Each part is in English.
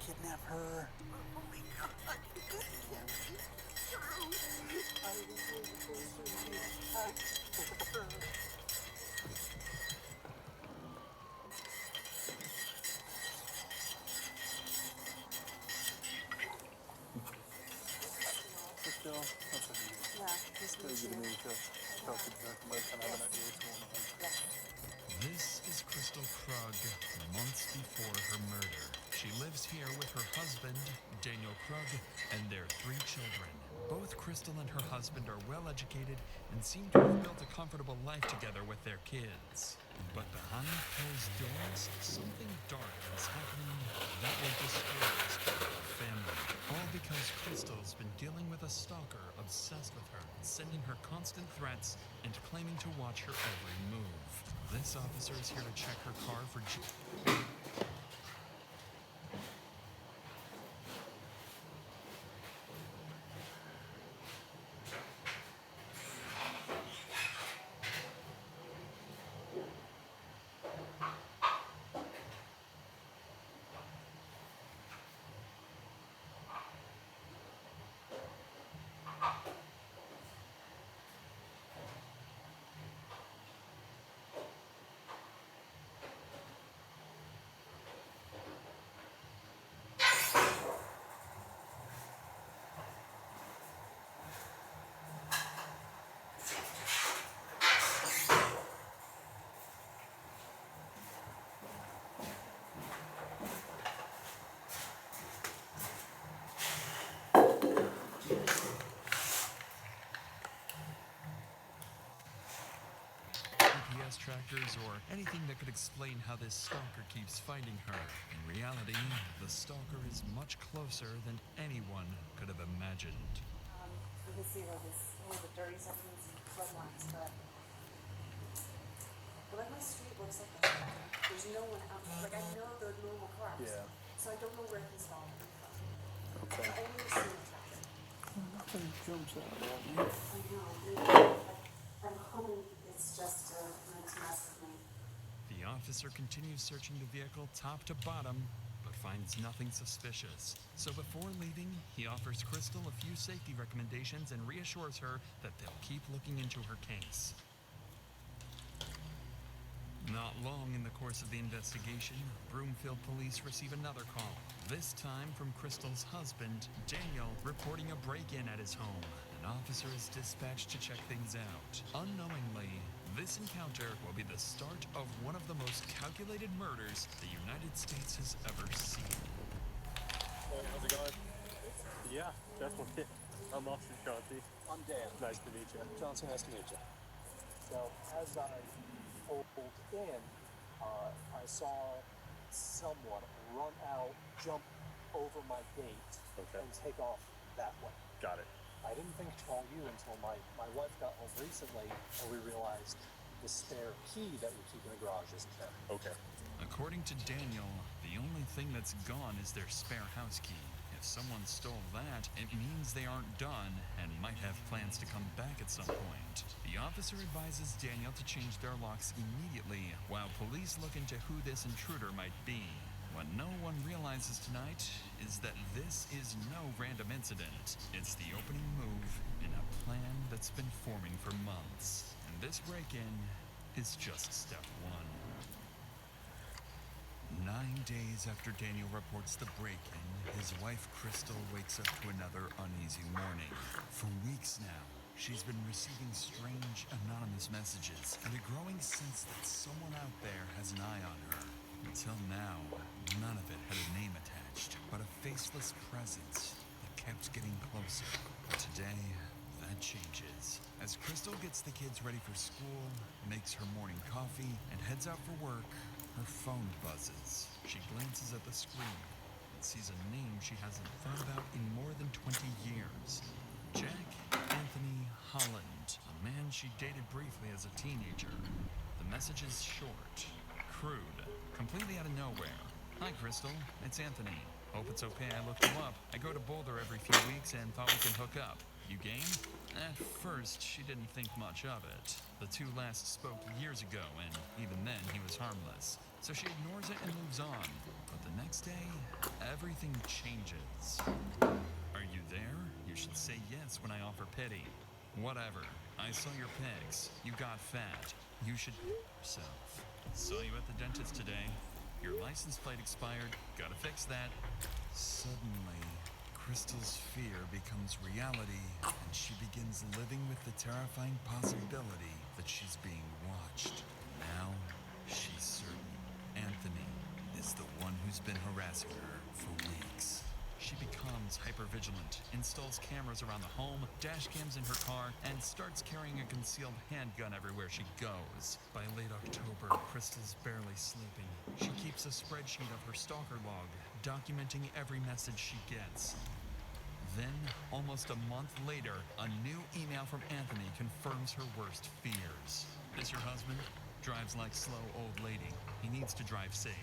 kidnap her. Oh my God. Still, that's what Yeah, this still means giving me you. to talk to Jack about kind of have an idea what's going on. This is Crystal Krug, months before her murder. She lives here with her husband, Daniel Krug, and their 3 children. Both Crystal and her husband are well educated and seem to have built a comfortable life together with their kids. But behind closed doors, something dark is happening that will destroy this family. All because Crystal's been dealing with a stalker obsessed with her, sending her constant threats and claiming to watch her every move. This officer is here to check her car for GPS trackers or anything that could explain how this stalker keeps finding her. In reality, the stalker is much closer than anyone could have imagined. You can see where the dirty sections and flood lines, but like my street looks like that. There's no one out. Like I know the normal cars. Yeah. So I don't know where he's falling from. Okay. I only see the traffic. Nothing jumps out at me. I know. I'm hoping it's just meant to mess with me. The officer continues searching the vehicle top to bottom, but finds nothing suspicious. So before leaving, he offers Crystal a few safety recommendations and reassures her that they'll keep looking into her case. Not long in the course of the investigation, Broomfield police receive another call. This time from Crystal's husband, Daniel, reporting a break-in at his home. An officer is dispatched to check things out. Unknowingly, this encounter will be the start of one of the most calculated murders the United States has ever seen. Hey, how's it going? Yeah, definitely. I'm Officer T.On.T. I'm Dan. Nice to meet you. Johnson, nice to meet you. So, as I pulled in, I saw someone run out, jump over my gate, Okay. and take off that way. Got it. I didn't think to call you until my wife got home recently, and we realized the spare key that we keep in the garage isn't there. Okay. According to Daniel, the only thing that's gone is their spare house key. If someone stole that, it means they aren't done and might have plans to come back at some point. The officer advises Daniel to change their locks immediately while police look into who this intruder might be. What no one realizes tonight is that this is no random incident. It's the opening move in a plan that's been forming for months. And this break-in is just step 1. 9 days after Daniel reports the break-in, his wife Crystal wakes up to another uneasy morning. For weeks now, she's been receiving strange, anonymous messages and a growing sense that someone out there has an eye on her. Until now, none of it had a name attached, but a faceless presence that kept getting closer. Today, that changes. As Crystal gets the kids ready for school, makes her morning coffee, and heads out for work, her phone buzzes. She glances at the screen and sees a name she hasn't thought about in more than 20 years. Jack Anthony Holland, a man she dated briefly as a teenager. The message is short, crude, completely out of nowhere. Hi, Crystal. It's Anthony. Hope it's okay I looked you up. I go to Boulder every few weeks and thought we could hook up. You game? At first, she didn't think much of it. The two last spoke years ago, and even then, he was harmless. So she ignores it and moves on. But the The next day, everything changes. Are you there? You should say yes when I offer pity. Whatever. I saw your pics. You got fat. You should yourself. Saw you at the dentist today. Your license plate expired. Gotta fix that. Suddenly, Crystal's fear becomes reality, and she begins living with the terrifying possibility that she's being watched. Now, she's certain Anthony is the one who's been harassing her for weeks. She becomes hypervigilant, installs cameras around the home, dash cams in her car, and starts carrying a concealed handgun everywhere she goes. By late October, Crystal's barely sleeping. She keeps a spreadsheet of her stalker log, documenting every message she gets. Then, almost a month later, a new email from Anthony confirms her worst fears. This your husband? Drives like slow old lady. He needs to drive safe.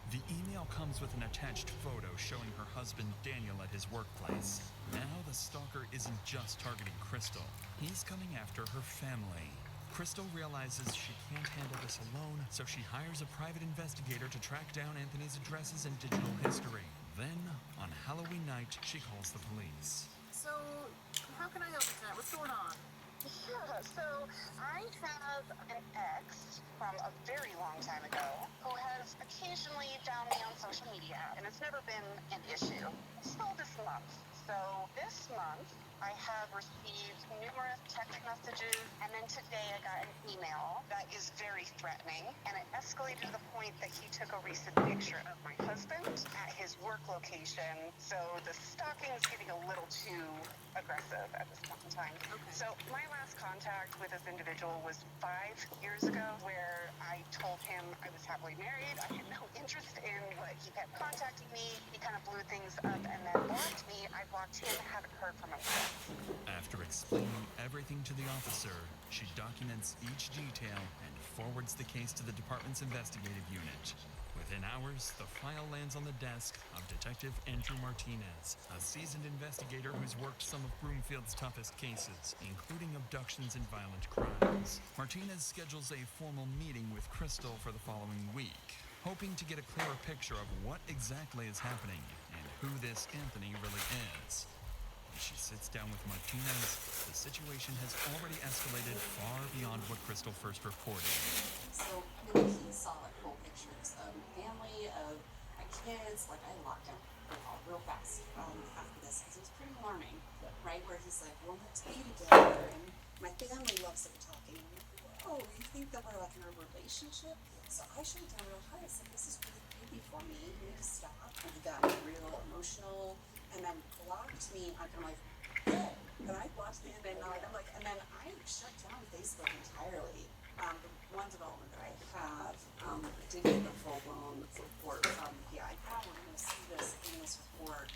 The email comes with an attached photo showing her husband Daniel at his workplace. Now the stalker isn't just targeting Crystal. He's coming after her family. Crystal realizes she can't handle this alone, so she hires a private investigator to track down Anthony's addresses and digital history. Then, on Halloween night, she calls the police. So, how can I help you tonight? What's going on? Yeah, so I have an ex from a very long time ago who has occasionally found me on social media, and it's never been an issue. So this month. So this month, I have received numerous text messages, and then today I got an email that is very threatening, and it escalated to the point that he took a recent picture of my husband at his work location. So the stalking is getting a little too aggressive at this point in time. Okay. So my last contact with this individual was 5 years ago, where I told him I was happily married. I had no interest in what he kept contacting me. He kind of blew things up and then blocked me. I blocked him, haven't heard from him since. After explaining everything to the officer, she documents each detail and forwards the case to the department's investigative unit. Within hours, the file lands on the desk of Detective Andrew Martinez, a seasoned investigator who's worked some of Broomfield's toughest cases, including abductions and violent crimes. Martinez schedules a formal meeting with Crystal for the following week, hoping to get a clearer picture of what exactly is happening and who this Anthony really is. As she sits down with Martinez, the situation has already escalated far beyond what Crystal first reported. So, I mean, he saw like whole pictures of my family, of my kids. Like, I locked down all real fast after this because it was pretty alarming, right? Where he's like, "Well, let's be together," and my family loves that we're talking. I'm like, "Whoa, you think that we're like in a relationship?" So I shut it down real hard. I said, "This is really creepy for me. You need to stop." And he got real emotional, and then blocked me. I'm like, "Good." And I blocked me, and then I'm like, and then I shut down Facebook entirely. The one development that I have, I did get a full-blown report from the iPad. We're going to see this in this report.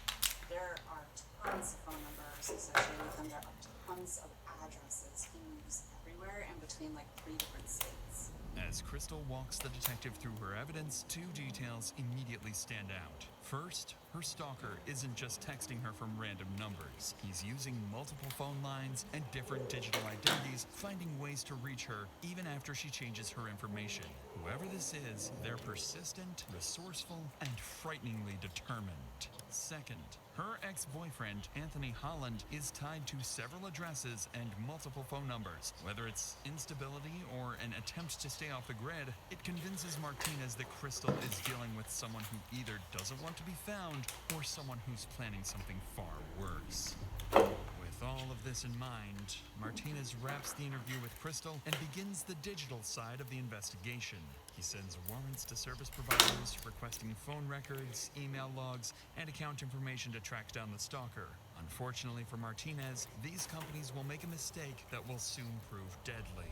There are tons of phone numbers associated with them. There are tons of addresses. He moves everywhere and between like 3 different states. As Crystal walks the detective through her evidence, 2 details immediately stand out. First, her stalker isn't just texting her from random numbers. He's using multiple phone lines and different digital identities, finding ways to reach her even after she changes her information. Whoever this is, they're persistent, resourceful, and frighteningly determined. Second, her ex-boyfriend, Anthony Holland, is tied to several addresses and multiple phone numbers. Whether it's instability or an attempt to stay off the grid, it convinces Martinez that Crystal is dealing with someone who either doesn't want to be found or someone who's planning something far worse. With all of this in mind, Martinez wraps the interview with Crystal and begins the digital side of the investigation. He sends warrants to service providers, requesting phone records, email logs, and account information to track down the stalker. Unfortunately for Martinez, these companies will make a mistake that will soon prove deadly.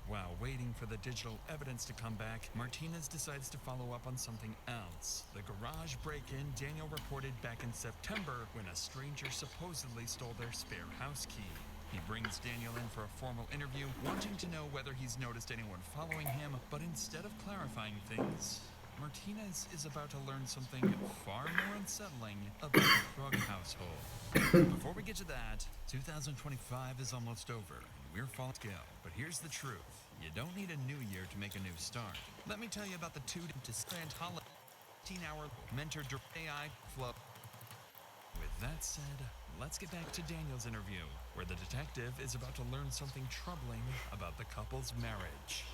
While waiting for the digital evidence to come back, Martinez decides to follow up on something else. The garage break-in Daniel reported back in September when a stranger supposedly stole their spare house key. He brings Daniel in for a formal interview, wanting to know whether he's noticed anyone following him, but instead of clarifying things, Martinez is about to learn something far more unsettling about the Krug household. Before we get to that, 2025 is almost over, and we're falling scale. But here's the truth. You don't need a new year to make a new start. Let me tell you about the 2 to Holland 15-hour mentor AI flow. With that said, let's get back to Daniel's interview, where the detective is about to learn something troubling about the couple's marriage.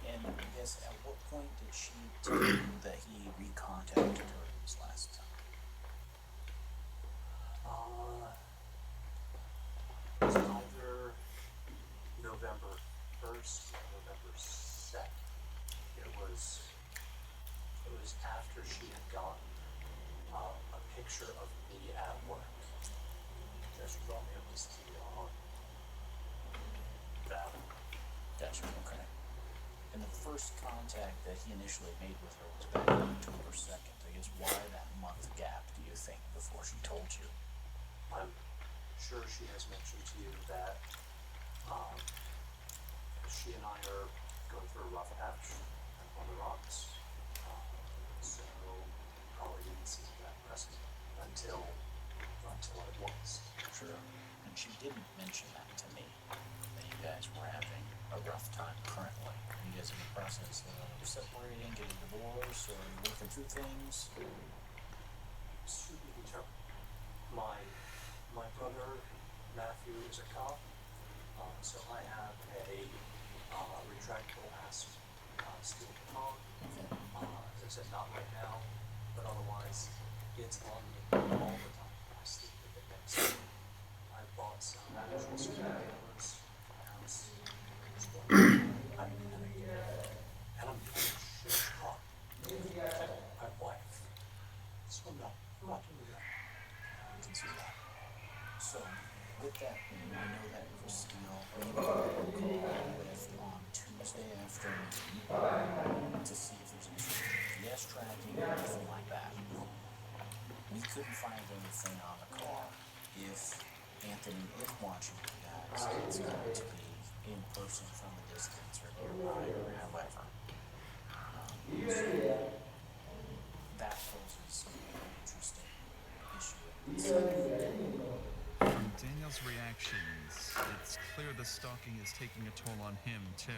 And I guess at what point did she tell you that he recontacted her this last time? It was either November 1st or November 2nd. It was after she had gotten a picture of me at work. She brought me up to see on that. Gotcha, okay. And the first contact that he initially made with her was back on October 2nd. I guess why that month gap, do you think, before she told you? I'm sure she has mentioned to you that she and I are going through a rough patch on the rocks. So probably didn't see that pressing until it was. Sure. And she didn't mention that to me, that you guys were having a rough time currently. Are you guys in the process of separating, getting divorced, or working through things? To be determined. My brother Matthew is a cop, so I have a retractable ass steel baton. As I said, not right now, but otherwise it's on me all the time. I sleep with it next to me. I bought some actual security cameras in my house. I'm doing shit hot. My wife. So no, I'm not doing that. I can see that. So, with that being, I know that Christine made a phone call with on Tuesday afternoon to see if there's any sort of GPS tracking or anything like that. We couldn't find anything on the car. If Anthony is watching you guys, it's going to be in person from a distance or nearby or however. So that poses an interesting issue in itself. From Daniel's reactions, it's clear the stalking is taking a toll on him, too.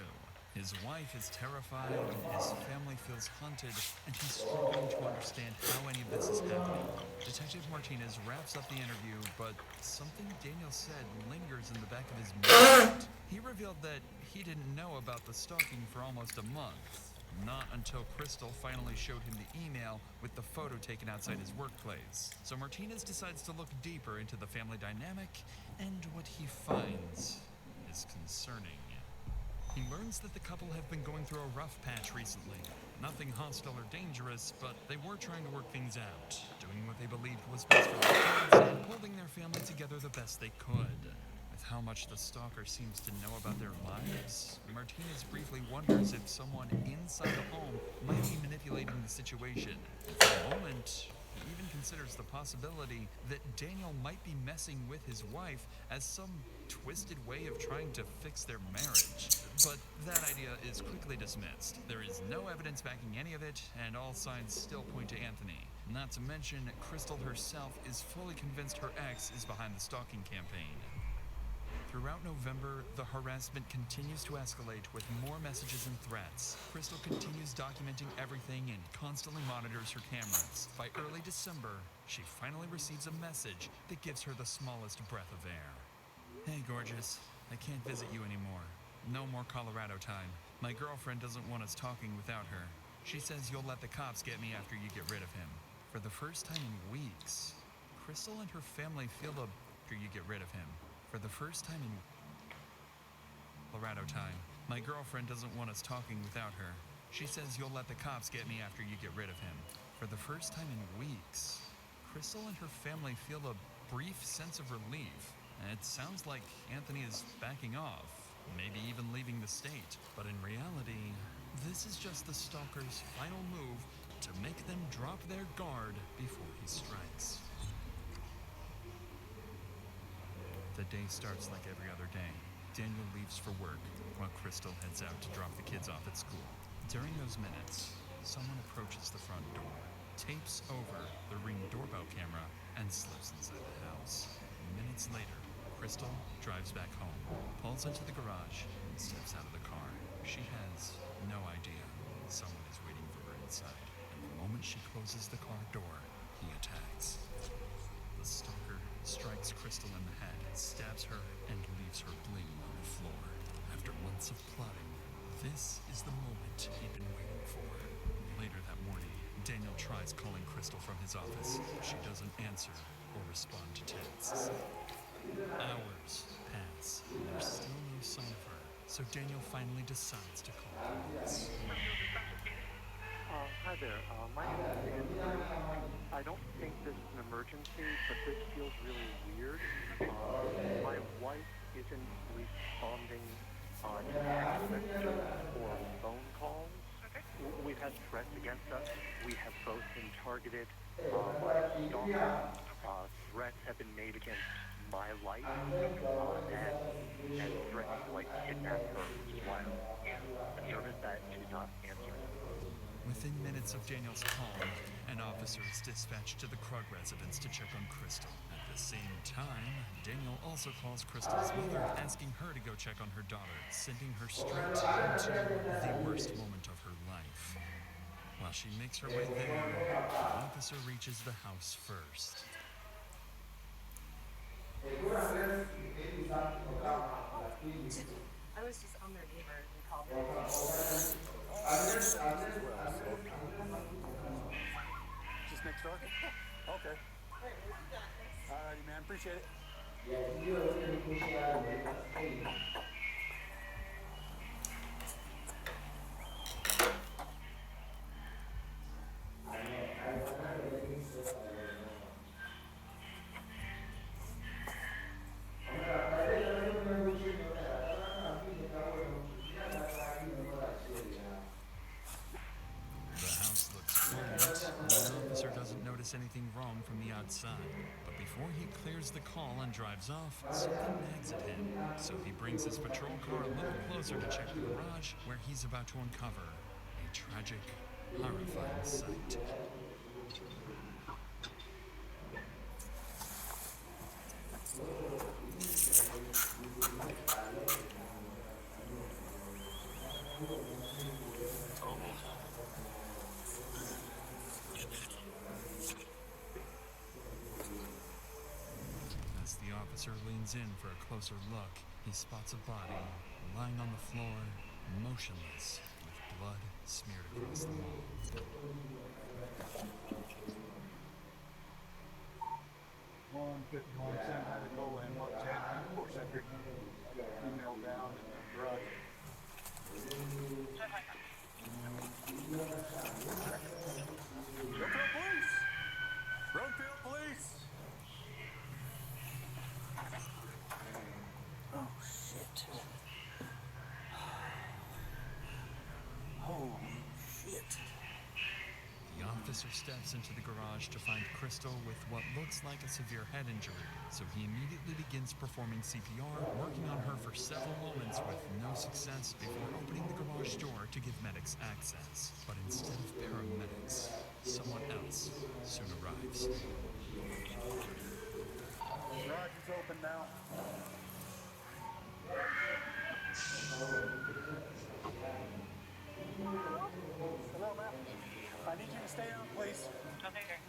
His wife is terrified, his family feels haunted, and he's struggling to understand how any of this is happening. Detective Martinez wraps up the interview, but something Daniel said lingers in the back of his mind. He revealed that he didn't know about the stalking for almost a month. Not until Crystal finally showed him the email with the photo taken outside his workplace. So Martinez decides to look deeper into the family dynamic, and what he finds is concerning. He learns that the couple have been going through a rough patch recently. Nothing hostile or dangerous, but they were trying to work things out, doing what they believed was best for their kids, and holding their family together the best they could. With how much the stalker seems to know about their lives, Martinez briefly wonders if someone inside the home might be manipulating the situation. For a moment, he even considers the possibility that Daniel might be messing with his wife as some twisted way of trying to fix their marriage. But that idea is quickly dismissed. There is no evidence backing any of it, and all signs still point to Anthony. Not to mention, Crystal herself is fully convinced her ex is behind the stalking campaign. Throughout November, the harassment continues to escalate with more messages and threats. Crystal continues documenting everything and constantly monitors her cameras. By early December, she finally receives a message that gives her the smallest breath of air. Hey, gorgeous. I can't visit you anymore. No more Colorado time. My girlfriend doesn't want us talking without her. She says you'll let the cops get me after you get rid of him. For the first time in weeks, Crystal and her family feel the after you get rid of him. For the first time in Colorado time, my girlfriend doesn't want us talking without her. She says you'll let the cops get me after you get rid of him. For the first time in weeks, Crystal and her family feel a brief sense of relief. It sounds like Anthony is backing off, maybe even leaving the state. But in reality, this is just the stalker's final move to make them drop their guard before he strikes. The day starts like every other day. Daniel leaves for work, while Crystal heads out to drop the kids off at school. During those minutes, someone approaches the front door, tapes over the Ring doorbell camera, and slips inside the house. Minutes later, Crystal drives back home, pulls into the garage, and steps out of the car. She has no idea someone is waiting for her inside. And The moment she closes the car door, he attacks. The stalker strikes Crystal in the head, stabs her, and leaves her bleeding on the floor. After months of plotting, this is the moment he'd been waiting for. Later that morning, Daniel tries calling Crystal from his office. She doesn't answer or respond to texts. Hours pass, and there's still no sign of her, so Daniel finally decides to call police. Hi there. My name is Andrew. I don't think this is an emergency, but this feels really weird. My wife isn't responding on text messages or phone calls. We've had threats against us. We have both been targeted by stalkers. Threats have been made against my life, and threatening to kidnap her as well. I'm nervous that she's not answering. Within minutes of Daniel's call, an officer is dispatched to the Krug residence to check on Crystal. At the same time, Daniel also calls Crystal's mother, asking her to go check on her daughter, sending her straight into the worst moment of her life. While she makes her way there, the officer reaches the house first. I was just on their neighbor and they called me. Just next door? Okay. Alrighty, man. Appreciate it. The house looks quiet, and the officer doesn't notice anything wrong from the outside. But before he clears the call and drives off, something nags at him. So he brings his patrol car a little closer to check the garage, where he's about to uncover a tragic, horrifying sight. As the officer leans in for a closer look, he spots a body lying on the floor, motionless, with blood smeared across the wall. 151 San Jacinto and 110 Fort Century. Email down in the garage. Roadfield police! Roadfield police! Oh, shit. Holy shit. The officer steps into the garage to find Crystal with what looks like a severe head injury, so he immediately begins performing CPR, working on her for several moments with no success before opening the garage door to give medics access. But instead of paramedics, someone else soon arrives. Garage is open now. Hello, ma'am. I need you to stay out, please. Okay.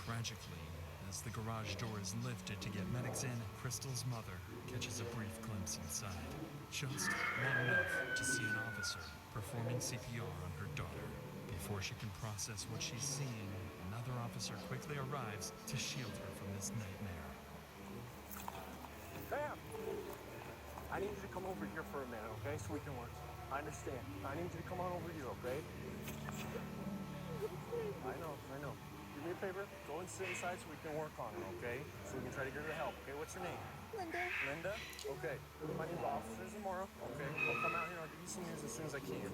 Tragically, as the garage door is lifted to get medics in, Crystal's mother catches a brief glimpse inside, just long enough to see an officer performing CPR on her daughter. Before she can process what she's seeing, another officer quickly arrives to shield her from this nightmare. Bam! I need you to come over here for a minute, okay? So we can work. I understand. I need you to come on over here, okay? I know. Do me a favor. Go and sit inside so we can work on it, okay? So we can try to get her help, okay? What's your name? Linda. Linda? Okay. My name's Officer Zamora, okay? I'll come out here and I'll give you some news as soon as I can.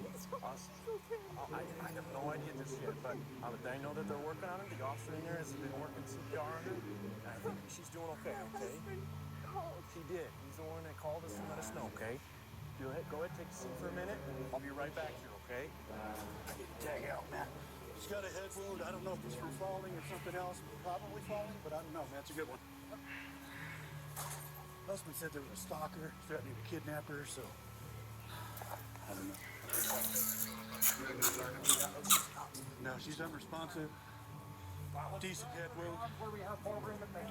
I have no idea just yet, but I know that they're working on it. The officer in there has been working CPR on her, and I think she's doing okay, okay? He did. He's the one that called us and let us know, okay? Go ahead, take a seat for a minute. I'll be right back here, okay? I need to tag out, man. She's got a head wound. I don't know if it's from falling or something else. Probably falling, but I don't know, man. It's a good one. Husband said there was a stalker threatening to kidnap her, so I don't know. No, she's unresponsive. Decent head wound. Where we have more room in there.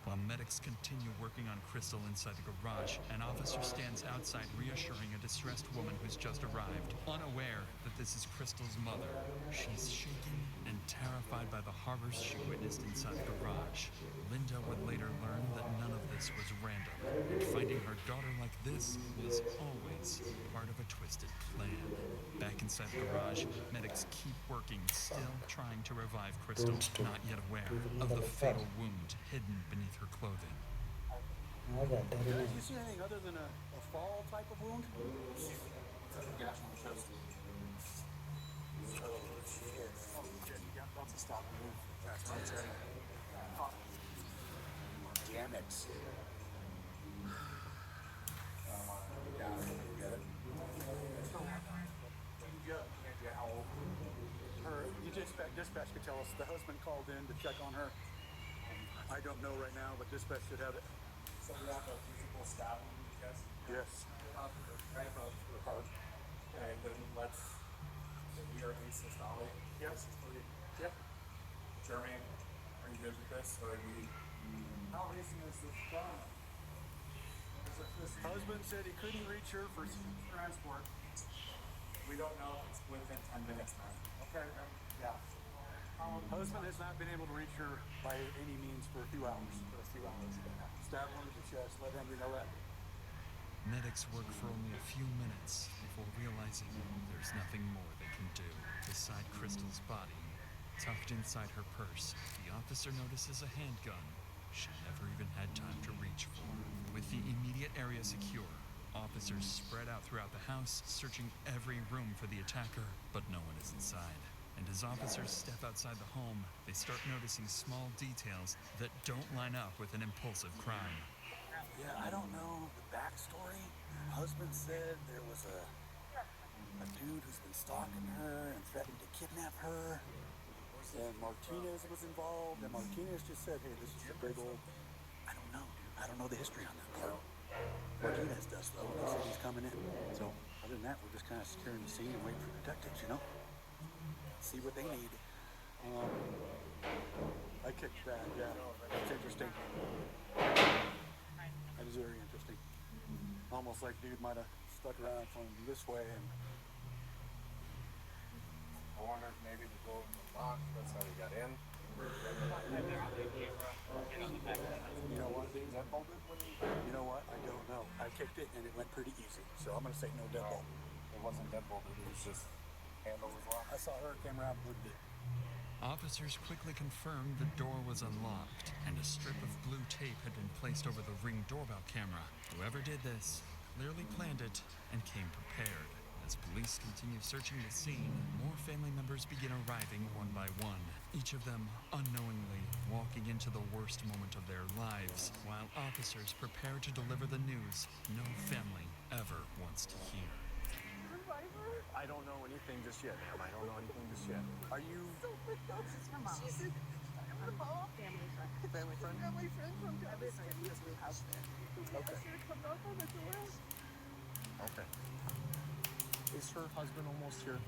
While medics continue working on Crystal inside the garage, an officer stands outside reassuring a distressed woman who's just arrived, unaware that this is Crystal's mother. She's shaken and terrified by the horrors she witnessed inside the garage. Linda would later learn that none of this was random, and finding her daughter like this was always part of a twisted plan. Back inside the garage, medics keep working, still trying to revive Crystal, not yet aware of the fatal wound hidden beneath her clothing. Did you see anything other than a fall type of wound? Gash on the chest. That's a stop move. That's okay. Damn it. Dispatch could tell us the husband called in to check on her. I don't know right now, but dispatch should have it. So we have a physical stab wound in the chest? Yes. Right above the heart. And then let's, we are asystolic. Yep. Yep. Jermaine, are you good with this? Or are we... How recent is this done? His husband said he couldn't reach her for transport. We don't know if it's within 10 minutes now. Okay. Yeah. Husband has not been able to reach her by any means for a few hours. Stab wound to the chest. Let Henry know that. Medics work for only a few minutes before realizing there's nothing more they can do. Beside Crystal's body, tucked inside her purse, the officer notices a handgun she never even had time to reach for. With the immediate area secure, officers spread out throughout the house, searching every room for the attacker, but no one is inside. And as officers step outside the home, they start noticing small details that don't line up with an impulsive crime. Yeah, I don't know the backstory. Husband said there was a dude who's been stalking her and threatening to kidnap her. And Martinez was involved, and Martinez just said, hey, this is a big old... I don't know, dude. I don't know the history on that part. Martinez does, though. He said he's coming in. So, other than that, we're just kind of securing the scene and waiting for detectives, you know? See what they need. I kicked that, yeah. That's interesting. That is very interesting. Almost like dude might have stuck around from this way and... I wonder if maybe the door was locked, that's how he got in. You know what? You know what? I don't know. I kicked it and it went pretty easy. So I'm gonna say no deadbolt. It wasn't deadbolted, it was just handle was locked. I saw her came around, moved it. Officers quickly confirmed the door was unlocked, and a strip of blue tape had been placed over the Ring doorbell camera. Whoever did this clearly planned it and came prepared. As police continue searching the scene, more family members begin arriving one by one, each of them unknowingly walking into the worst moment of their lives, while officers prepare to deliver the news no family ever wants to hear. I don't know anything just yet, ma'am. I don't know anything just yet. Are you... She's her mom. She's a family friend. Family friend? Family friend from Galveston. He has a new house there. Okay. She come knock on the door. Okay. Is her husband almost here?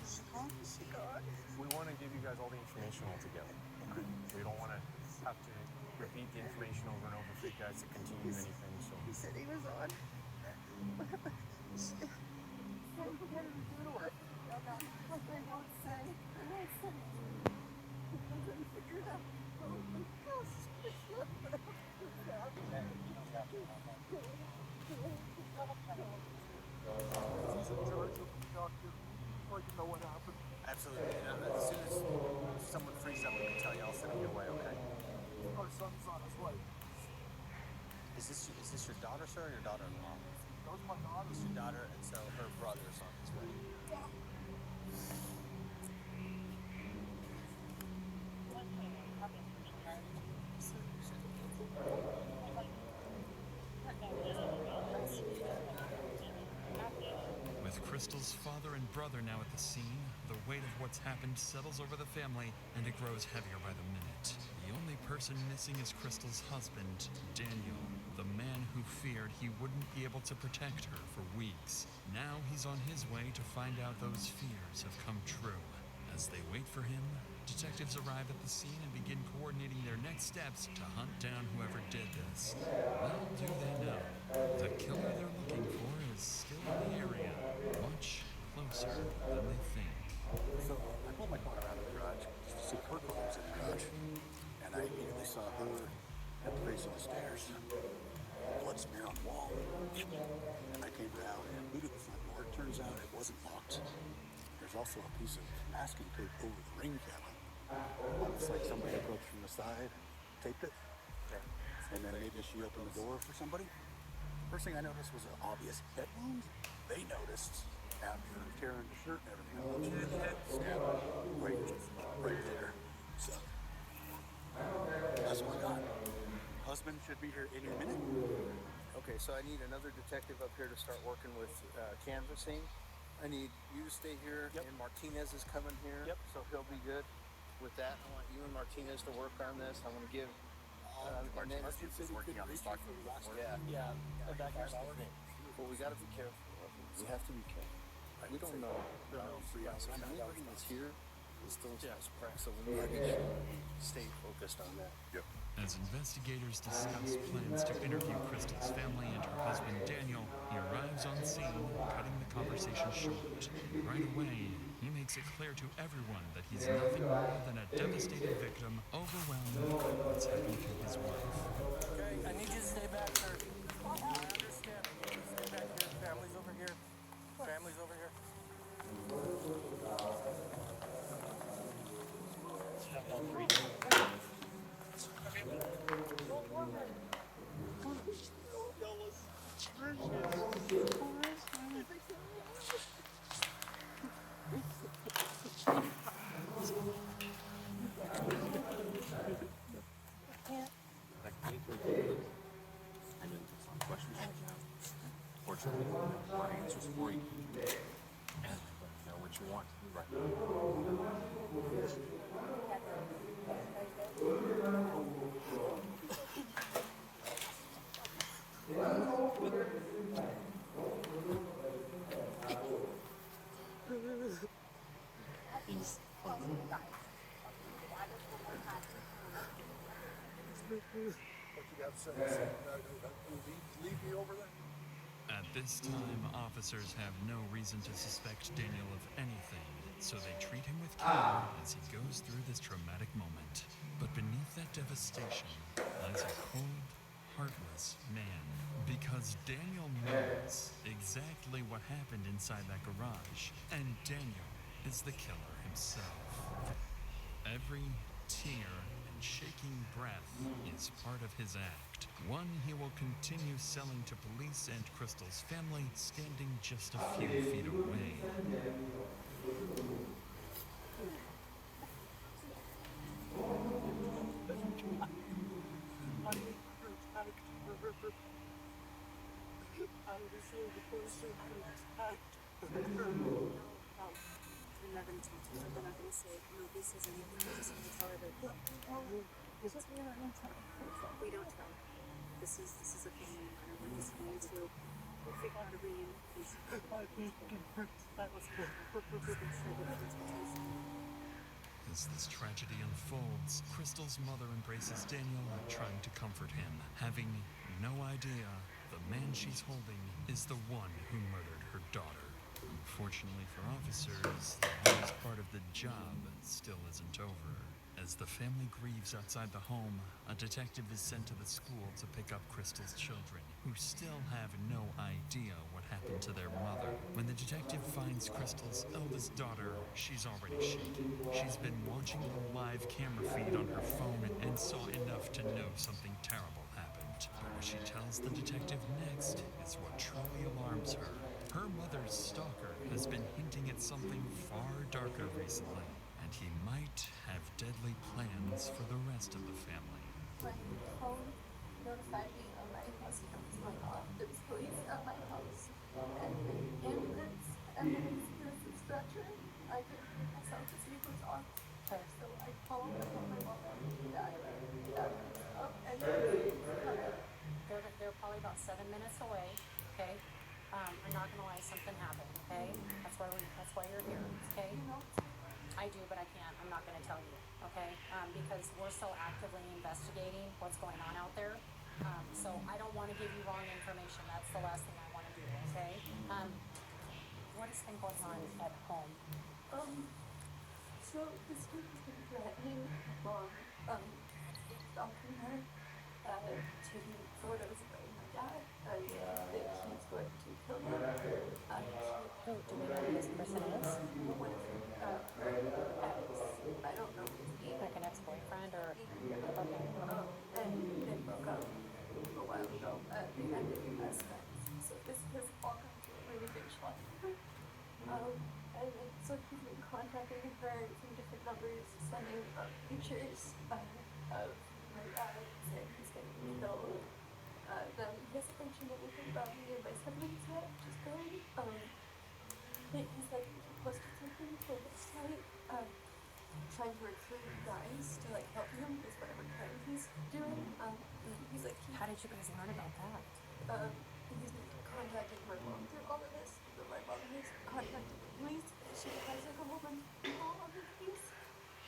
She gone? She gone? We want to give you guys all the information all together. We don't want to have to repeat the information over and over for you guys to continue anything, so... He said he was on. What did he do to her? What they won't say. They won't say. I'm going to figure it out. Oh my gosh. Absolutely. As soon as someone frees up, we can tell you. I'll send him your way, okay? Our son's on his way. Is this your daughter, sir, or your daughter-in-law? Those are my daughters. It's your daughter, and so her brother's on his way. Crystal's father and brother now at the scene, the weight of what's happened settles over the family, and it grows heavier by the minute. The only person missing is Crystal's husband, Daniel, the man who feared he wouldn't be able to protect her for weeks. Now he's on his way to find out those fears have come true. As they wait for him, detectives arrive at the scene and begin coordinating their next steps to hunt down whoever did this. Little do they know, the killer they're looking for is still in the area, much closer than they think. So I pulled my car out of the garage to see her car was in the garage, and I immediately saw her at the base of the stairs, blood smear on the wall. And I came around and booted the front door. It turns out it wasn't locked. There's also a piece of masking tape over the ring camera. It's like somebody approached from the side, taped it, and then maybe she opened the door for somebody. First thing I noticed was an obvious head wound. They noticed after tearing the shirt and everything off, she had the head stabbed right there. So that's what I got. Husband should be here any minute. Okay, so I need another detective up here to start working with canvassing. I need you to stay here, and Martinez is coming here, so he'll be good with that. I want you and Martinez to work on this. I want to give... Martinez is working on the stock. Yeah. Well, we got to be careful. We have to be careful. We don't know. So anybody that's here is still suspect, so we need to make sure we stay focused on that. As investigators discuss plans to interview Crystal's family and her husband Daniel, he arrives on scene, cutting the conversation short. Right away, he makes it clear to everyone that he's nothing more than a devastated victim, overwhelmed by what's happened to his wife. Okay, I need you to stay back there. I understand. Stay back here. Family's over here. Family's over here. Fortunately, my answer's for you. You know what you want, right? Leave me over there. At this time, officers have no reason to suspect Daniel of anything, so they treat him with care as he goes through this traumatic moment. But beneath that devastation lies a cold, heartless man, because Daniel knows exactly what happened inside that garage, and Daniel is the killer himself. Every tear and shaking breath is part of his act, one he will continue selling to police and Crystal's family standing just a few feet away. We're not going to talk to her. We're not going to say, nobody says anything. We're just going to tell her that we don't tell her. This is a family matter. We're just going to figure out a reunification. As this tragedy unfolds, Crystal's mother embraces Daniel, trying to comfort him, having no idea the man she's holding is the one who murdered her daughter. Unfortunately for officers, the hardest part of the job still isn't over. As the family grieves outside the home, a detective is sent to the school to pick up Crystal's children, who still have no idea what happened to their mother. When the detective finds Crystal's eldest daughter, she's already shaken. She's been watching the live camera feed on her phone and saw enough to know something terrible happened. But what she tells the detective next is what truly alarms her. Her mother's stalker has been hinting at something far darker recently, and he might have deadly plans for the rest of the family. My phone notified me on my husband's my mom. There's police at my house and an ambulance And then there's the stretcher. I couldn't hear myself to see who's on the stretcher, so I called my mom and dad. My dad comes up and he's coming. They're probably about 7 minutes away. Okay. I'm not gonna lie, something happened. Okay. That's why you're here. Okay. You know, I do, but I can't. I'm not gonna tell you. Okay. Because we're still actively investigating what's going on out there. So I don't want to give you wrong information. That's the last thing I want to do. Okay. What has been going on at home? So this kid has been threatening mom, stalking her, taking photos of my dad, and that he's going to kill him. Who do we know who this person is? One of her ex, I don't know his name. Like an ex-boyfriend or? Yeah. Okay. And they broke up a while ago. They ended as friends. So this has all come to a really big shock for her. And so he's been contacting her from different numbers, sending pictures of my dad, saying he's getting killed. Then he hasn't mentioned anything about me and my siblings yet, which is good. He said he posted something for this night, trying to recruit guys to like help him with whatever crime he's doing. He's like, how did you guys learn about that? He's been contacting my mom through all of this. But my mom has contacted the police. She has like a woman on the case.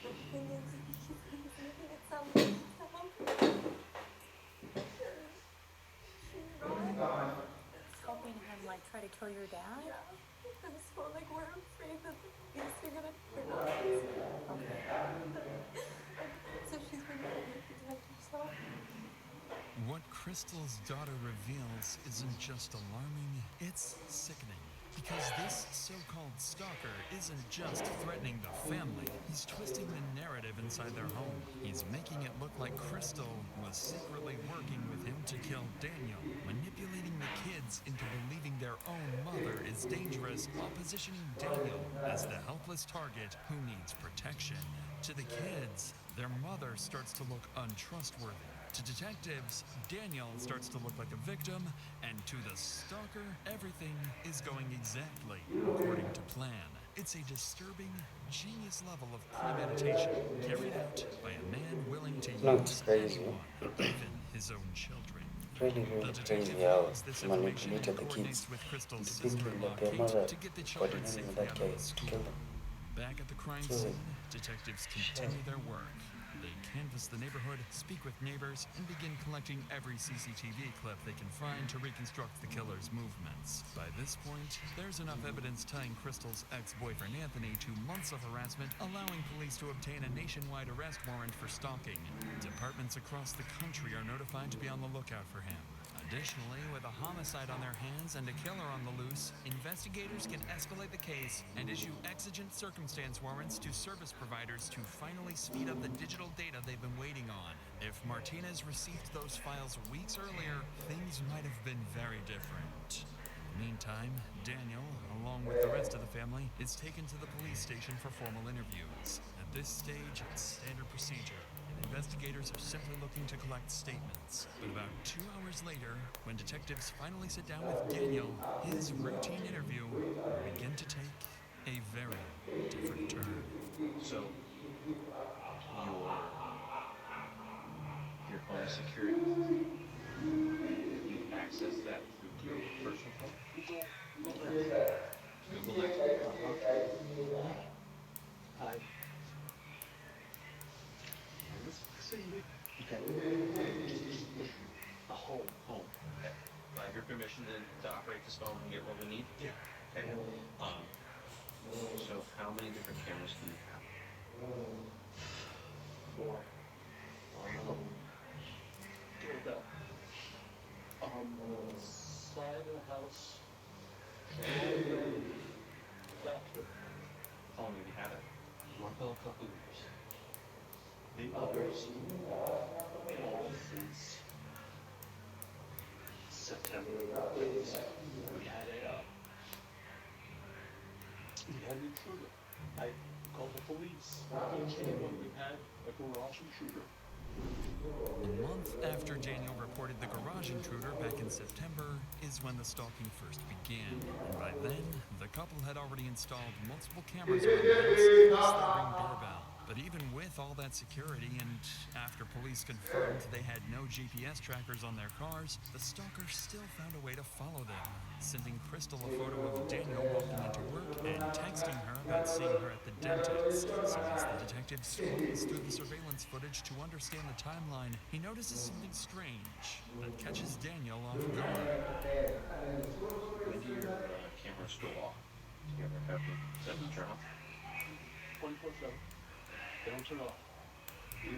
The thing is, he's making it sound like he's the helper. She's not. Helping him like try to kill your dad? Yeah. And so like we're afraid that the police are gonna turn on us. Okay. So she's been trying to protect herself. What Crystal's daughter reveals isn't just alarming, it's sickening. Because this so-called stalker isn't just threatening the family, he's twisting the narrative inside their home. He's making it look like Crystal was secretly working with him to kill Daniel, manipulating the kids into believing their own mother is dangerous, while positioning Daniel as the helpless target who needs protection. To the kids, their mother starts to look untrustworthy. To detectives, Daniel starts to look like a victim, and to the stalker, everything is going exactly according to plan. It's a disturbing, genius level of premeditation carried out by a man willing to use anyone, even his own children. The detective holds this information and coordinates with Crystal's sister-in-law, Kate, to get the children safely out of the school. Back at the crime scene, detectives continue their work. They canvass the neighborhood, speak with neighbors, and begin collecting every CCTV clip they can find to reconstruct the killer's movements. By this point, there's enough evidence tying Crystal's ex-boyfriend Anthony to months of harassment, allowing police to obtain a nationwide arrest warrant for stalking. Departments across the country are notified to be on the lookout for him. Additionally, with a homicide on their hands and a killer on the loose, investigators can escalate the case and issue exigent circumstance warrants to service providers to finally speed up the digital data they've been waiting on. If Martinez received those files weeks earlier, things might have been very different. Meantime, Daniel, along with the rest of the family, is taken to the police station for formal interviews. At this stage, it's standard procedure. Investigators are simply looking to collect statements. But about 2 hours later, when detectives finally sit down with Daniel, his routine interview will begin to take a very different turn. So, your home security, you access that through your personal phone? Google Lens. Okay. A home. Okay. I have your permission to operate this phone and get what we need? Yeah. Okay. So how many different cameras do you have? 4. Doorbell. Side of the house. Bathroom. How long have you had it? Doorbell, a couple years. The others, all since September. We had an intruder. I called the police. They came when we had a garage intruder. A month after Daniel reported the garage intruder back in September is when the stalking first began. And by then, the couple had already installed multiple cameras around the house, plus their Ring doorbell. But even with all that security, and after police confirmed they had no GPS trackers on their cars, the stalker still found a way to follow them, sending Crystal a photo of Daniel walking into work and texting her about seeing her at the dentist. So as the detective scrolls through the surveillance footage to understand the timeline, he notices something strange that catches Daniel off guard. When do your cameras go off? Do you ever have them set to turn off? 24/7. They don't turn off. If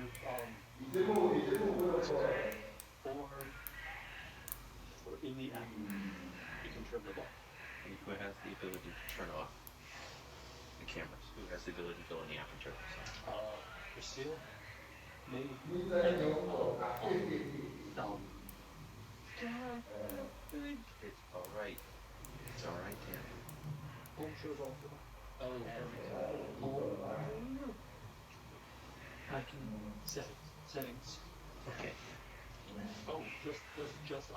or in the app, you can turn them off. And who has the ability to turn off the cameras? Who has the ability to go in the app and turn this off? Christine, me, and it's all right. It's all right, Dan. Home shows off. I can settings. Okay. Oh, just us. Just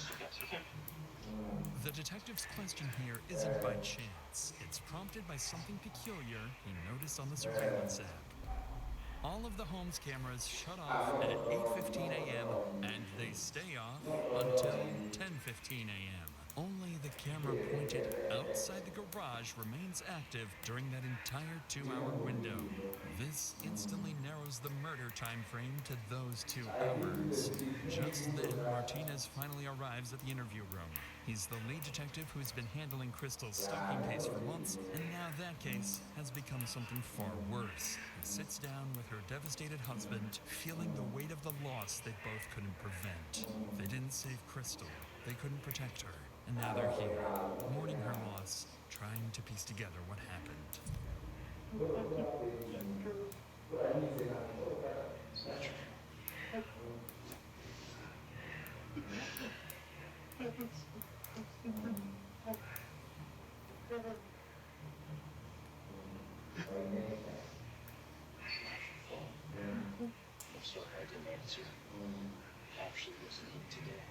you guys. Okay. The detective's question here isn't by chance. It's prompted by something peculiar he noticed on the surveillance app. All of the home's cameras shut off at 8:15 a.m. and they stay off until 10:15 a.m. Only the camera pointed outside the garage remains active during that entire 2-hour window. This instantly narrows the murder time frame to those 2 hours. Just then, Martinez finally arrives at the interview room. He's the lead detective who's been handling Crystal's stalking case for months, and now that case has become something far worse. He sits down with her devastated husband, feeling the weight of the loss they both couldn't prevent. They didn't save Crystal, they couldn't protect her, and now they're here, mourning her loss, trying to piece together what happened. I'm sorry I didn't answer. Actually wasn't in today.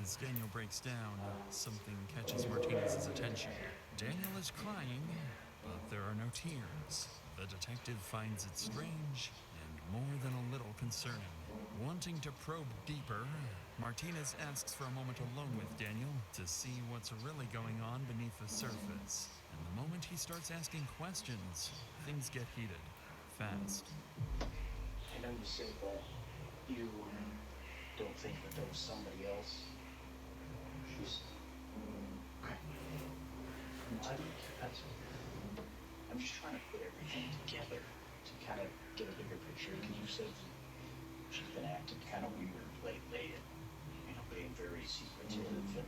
As Daniel breaks down, something catches Martinez's attention. Daniel is crying, but there are no tears. The detective finds it strange and more than a little concerning. Wanting to probe deeper, Martinez asks for a moment alone with Daniel to see what's really going on beneath the surface. And the moment he starts asking questions, things get heated, fast. I know you said that you don't think that there was somebody else. She's... I'm just trying to put everything together to kind of get a bigger picture, because you said she's been acting kind of weird lately and, being very secretive and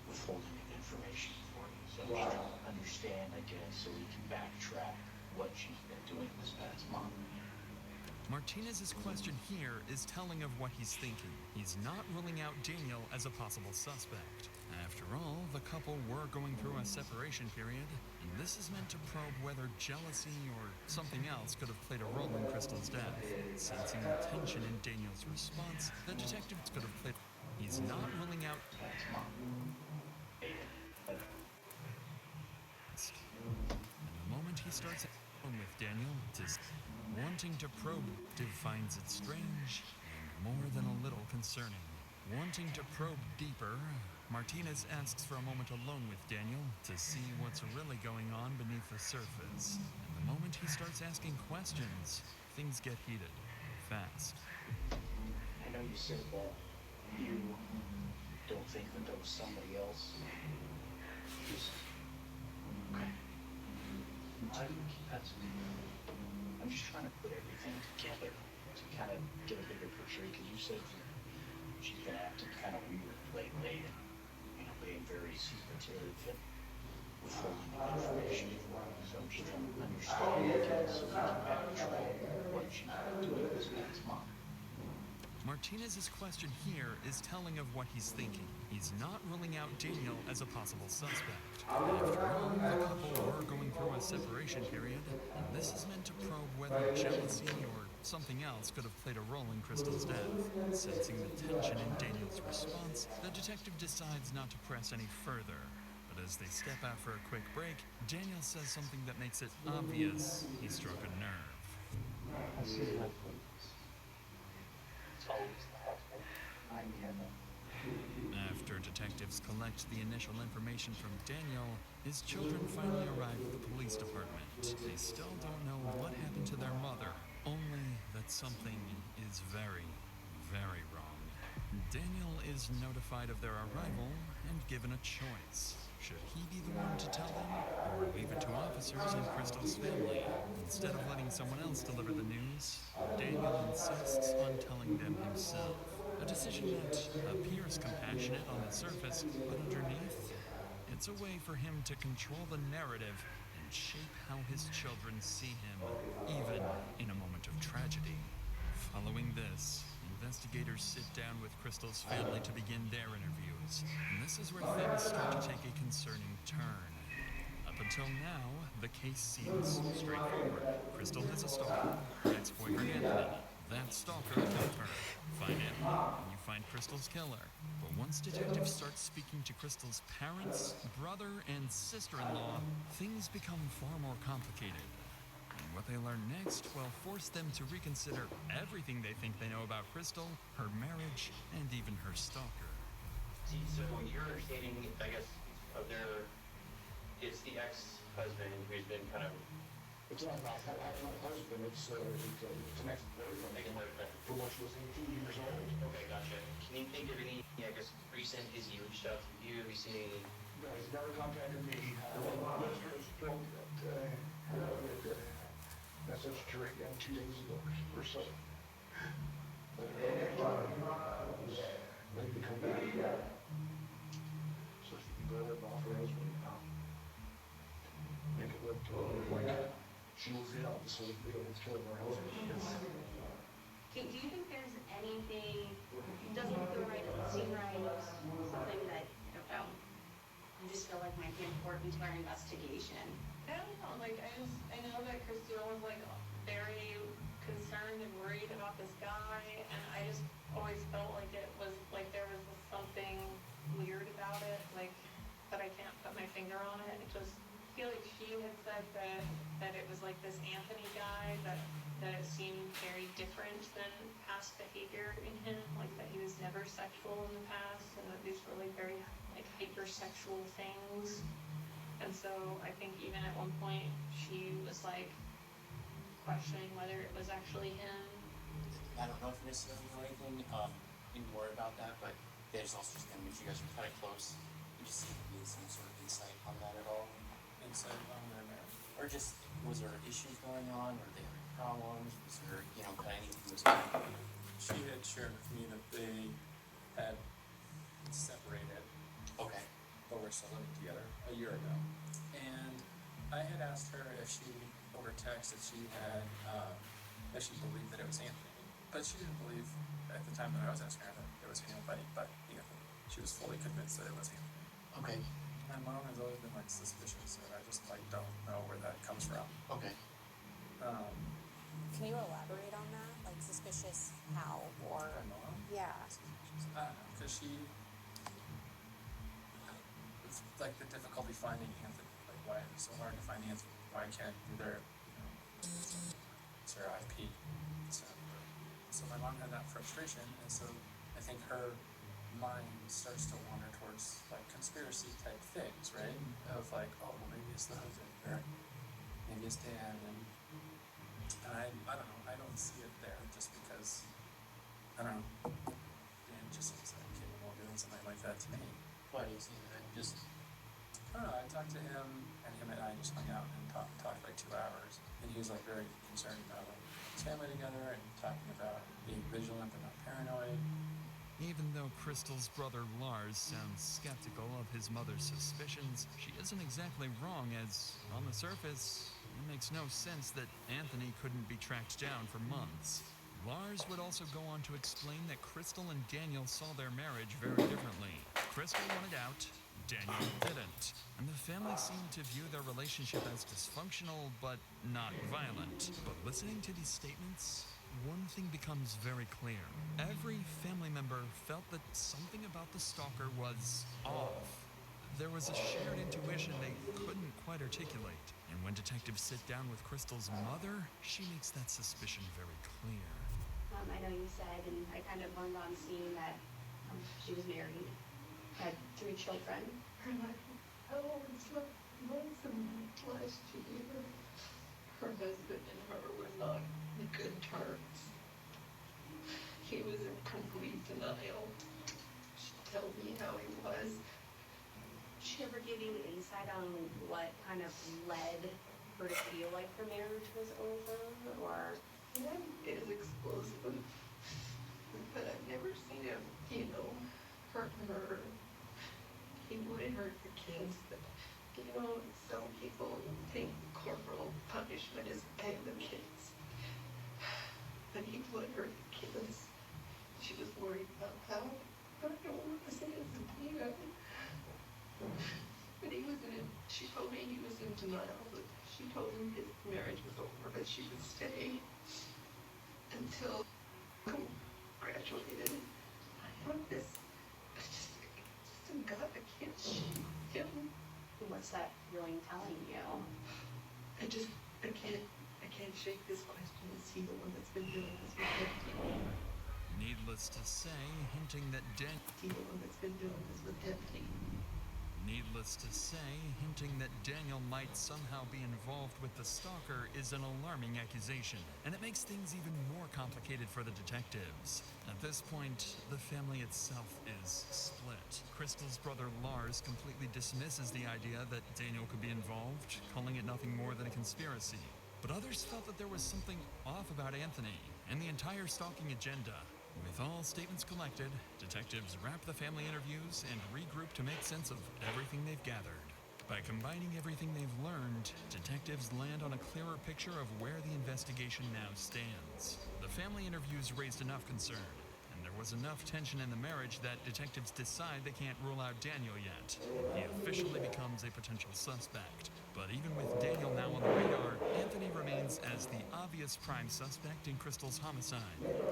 withholding information for you. So I'm just trying to understand, I guess, so we can backtrack what she's been doing this past month. Martinez's question here is telling of what he's thinking. He's not ruling out Daniel as a possible suspect. After all, the couple were going through a separation period, and this is meant to probe whether jealousy or something else could have played a role in Crystal's death. Sensing the tension in Daniel's response, the detective could have played. He's not ruling out. And the moment he starts with Daniel, wanting to probe, finds it strange and more than a little concerning. Wanting to probe deeper, Martinez asks for a moment alone with Daniel to see what's really going on beneath the surface. And the moment he starts asking questions, things get heated, fast. I know you said that you don't think that there was somebody else. I'm just trying to put everything together to kind of get a bigger picture, because you said she's been acting kind of weird lately and, being very secretive and withholding information for you. So I'm just trying to understand, I guess, so we can backtrack what she's been doing this past month. Martinez's question here is telling of what he's thinking. He's not ruling out Daniel as a possible suspect. After all, the couple were going through a separation period, and this is meant to probe whether jealousy or something else could have played a role in Crystal's death. Sensing the tension in Daniel's response, the detective decides not to press any further. But as they step out for a quick break, Daniel says something that makes it obvious he struck a nerve. I see husbands. It's always the husband. I get it. After detectives collect the initial information from Daniel, his children finally arrive at the police department. They still don't know what happened to their mother, only that something is very, very wrong. Daniel is notified of their arrival and given a choice. Should he be the one to tell them, or leave it to officers and Crystal's family? Instead of letting someone else deliver the news, Daniel insists on telling them himself. A decision that appears compassionate on the surface, but underneath, it's a way for him to control the narrative and shape how his children see him, even in a moment of tragedy. Following this, investigators sit down with Crystal's family to begin their interviews, and this is where things start to take a concerning turn. Up until now, the case seems straightforward. Crystal has a stalker, her ex-boyfriend Anthony. That stalker killed her. Find Anthony, and you find Crystal's killer. But once detectives start speaking to Crystal's parents, brother, and sister-in-law, things become far more complicated. And what they learn next will force them to reconsider everything they think they know about Crystal, her marriage, and even her stalker. See, so you're stating, I guess, of their, it's the ex-husband who's been kind of. It's not about my husband, it's an ex-boyfriend. For when she was 18 years old. Okay, gotcha. Can you think of any, I guess, recent, has he reached out to you? Have you seen any? No, he's never contacted me. Message to her again 2 days ago or so. But ready to come back. So she can go ahead and offer her husband now. Make it look like she was in on this whole deal with killing her husband. Do you think there's anything, doesn't feel right, doesn't seem right, something that, I don't know, you just feel like might be important to our investigation? I don't know, like, I know that Christine was, like, very concerned and worried about this guy, and I just always felt like it was, like, there was something weird about it, like, that I can't put my finger on it. It just, I feel like she had said that it was, like, this Anthony guy, that it seemed very different than past behavior in him, like, that he was never sexual in the past, and that these were, like, very, like, hypersexual things. And so I think even at one point she was like questioning whether it was actually him. I don't know if you necessarily know anything more about that, but there's also just gonna make you guys are kind of close. You just see if you need some sort of insight on that at all. Insight on their marriage. Or just, was there issues going on? Were they having problems? Was there, kind of anything was going on? She had shared with me that they had separated. Okay. But we're still living together a year ago. And I had asked her if she, over text, if she had, if she believed that it was Anthony. But she didn't believe, at the time that I was asking her, that it was anybody but Anthony. She was fully convinced that it was Anthony. Okay. My mom has always been, like, suspicious, and I just, like, don't know where that comes from. Okay. Can you elaborate on that? Like, suspicious how, or? My mom? Yeah. Because she, like, the difficulty finding Anthony, like, why is it so hard to find Anthony? Why can't either, it's her IP. So my mom had that frustration, and so I think her mind starts to wander towards, like, conspiracy type things, right? Of, like, oh, well, maybe it's the husband, or maybe it's dad, and I don't know, I don't see it there, just because, I don't know, Dan just seems like capable of doing something like that to me. Why do you see that? Just, I don't know, I talked to him, and him and I just hung out and talked like 2 hours, and he was, like, very concerned about, like, his family together, and talking about being vigilant but not paranoid. Even though Crystal's brother Lars sounds skeptical of his mother's suspicions, she isn't exactly wrong, as, on the surface, it makes no sense that Anthony couldn't be tracked down for months. Lars would also go on to explain that Crystal and Daniel saw their marriage very differently. Crystal wanted out, Daniel didn't, and the family seemed to view their relationship as dysfunctional but not violent. But listening to these statements, one thing becomes very clear. Every family member felt that something about the stalker was off. There was a shared intuition they couldn't quite articulate. And when detectives sit down with Crystal's mother, she makes that suspicion very clear. I know you said, and I kind of learned on scene that she was married, had 3 children. I always loved lonesome last year. Her husband and her were not in good terms. He was in complete denial. She told me how he was. Did she ever give you insight on what kind of led her to feel like the marriage was over, or? Yeah, it is explosive. But I've never seen him, hurt her. He wouldn't hurt the kids, but, some people think corporal punishment is paying the kids. But he would hurt the kids. She was worried about how, I don't want to say this, but she told me he was in denial, but she told him his marriage was over, but she would stay until graduated. I want this. It's just a God, I can't shame him. What's that feeling telling you? I can't shake this question. Is he the one that's been doing this with him? Needless to say, hinting that Is he the one that's been doing this with him? Needless to say, hinting that Daniel might somehow be involved with the stalker is an alarming accusation, and it makes things even more complicated for the detectives. At this point, the family itself is split. Crystal's brother Lars completely dismisses the idea that Daniel could be involved, calling it nothing more than a conspiracy. But others felt that there was something off about Anthony and the entire stalking agenda. With all statements collected, detectives wrap the family interviews and regroup to make sense of everything they've gathered. By combining everything they've learned, detectives land on a clearer picture of where the investigation now stands. The family interviews raised enough concern, and there was enough tension in the marriage that detectives decide they can't rule out Daniel yet. He officially becomes a potential suspect. But even with Daniel now on the radar, Anthony remains as the obvious prime suspect in Crystal's homicide.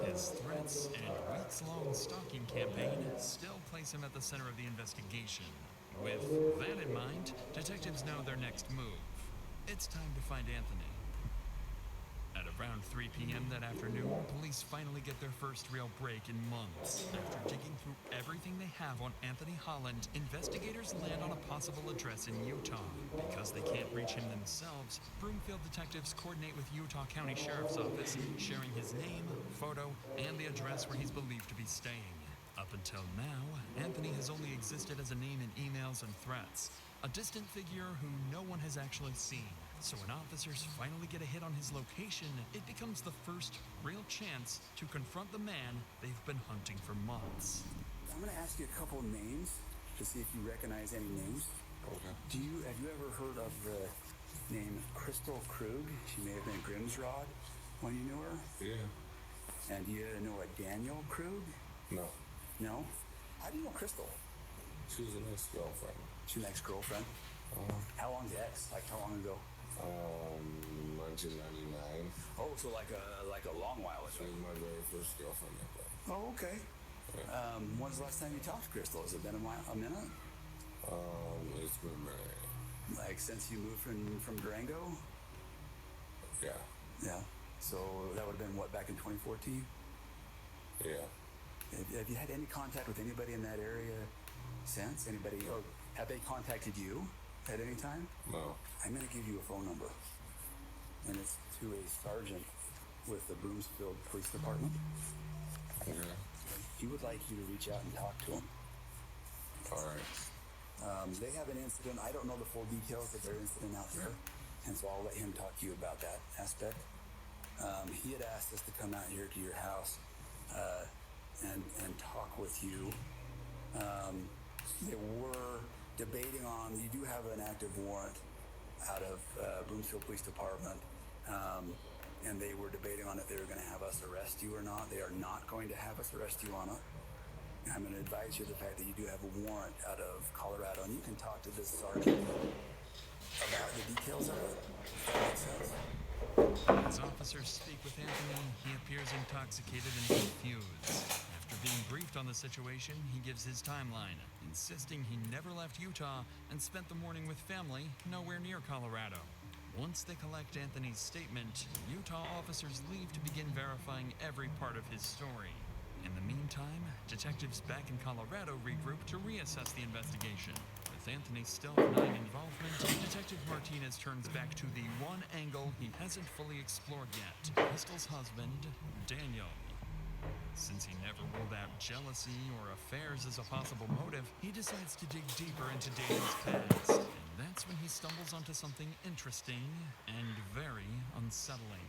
His threats and weeks-long stalking campaign still place him at the center of the investigation. With that in mind, detectives know their next move. It's time to find Anthony. At around 3 p.m. that afternoon, police finally get their first real break in months. After digging through everything they have on Anthony Holland, investigators land on a possible address in Utah. Because they can't reach him themselves, Broomfield detectives coordinate with Utah County Sheriff's Office, sharing his name, photo, and the address where he's believed to be staying. Up until now, Anthony has only existed as a name in emails and threats, a distant figure who no one has actually seen. So when officers finally get a hit on his location, it becomes the first real chance to confront the man they've been hunting for months. I'm gonna ask you a couple of names to see if you recognize any names. Okay. Have you ever heard of the name Crystal Krug? She may have been Grimsrod when you knew her. Yeah. And do you know a Daniel Krug? No. No? How do you know Crystal? She was an ex-girlfriend. She's an ex-girlfriend? How long's the ex? Like how long ago? 1999. Oh, so like a long while ago. She was my very first girlfriend ever. Oh, okay. Yeah. When's the last time you talked to Crystal? Has it been a minute? It's been like since you moved from Durango? Yeah. Yeah. So that would have been what, back in 2014? Yeah. Have you had any contact with anybody in that area since? Anybody, or have they contacted you at any time? No. I'm going to give you a phone number, and it's to a sergeant with the Broomfield Police Department. Okay. He would like you to reach out and talk to him. All right. They have an incident. I don't know the full details of their incident out there, and so I'll let him talk to you about that aspect. He had asked us to come out here to your house and talk with you. They were debating on, you do have an active warrant out of Broomfield Police Department, and they were debating on if they were going to have us arrest you or not. They are not going to have us arrest you on it. I'm going to advise you of the fact that you do have a warrant out of Colorado, and you can talk to this sergeant about the details of it, if that makes sense. As officers speak with Anthony, he appears intoxicated and confused. After being briefed on the situation, he gives his timeline, insisting he never left Utah and spent the morning with family nowhere near Colorado. Once they collect Anthony's statement, Utah officers leave to begin verifying every part of his story. In the meantime, detectives back in Colorado regroup to reassess the investigation. With Anthony still denying involvement, Detective Martinez turns back to the one angle he hasn't fully explored yet: Crystal's husband, Daniel. Since he never ruled out jealousy or affairs as a possible motive, he decides to dig deeper into Daniel's past. And that's when he stumbles onto something interesting and very unsettling.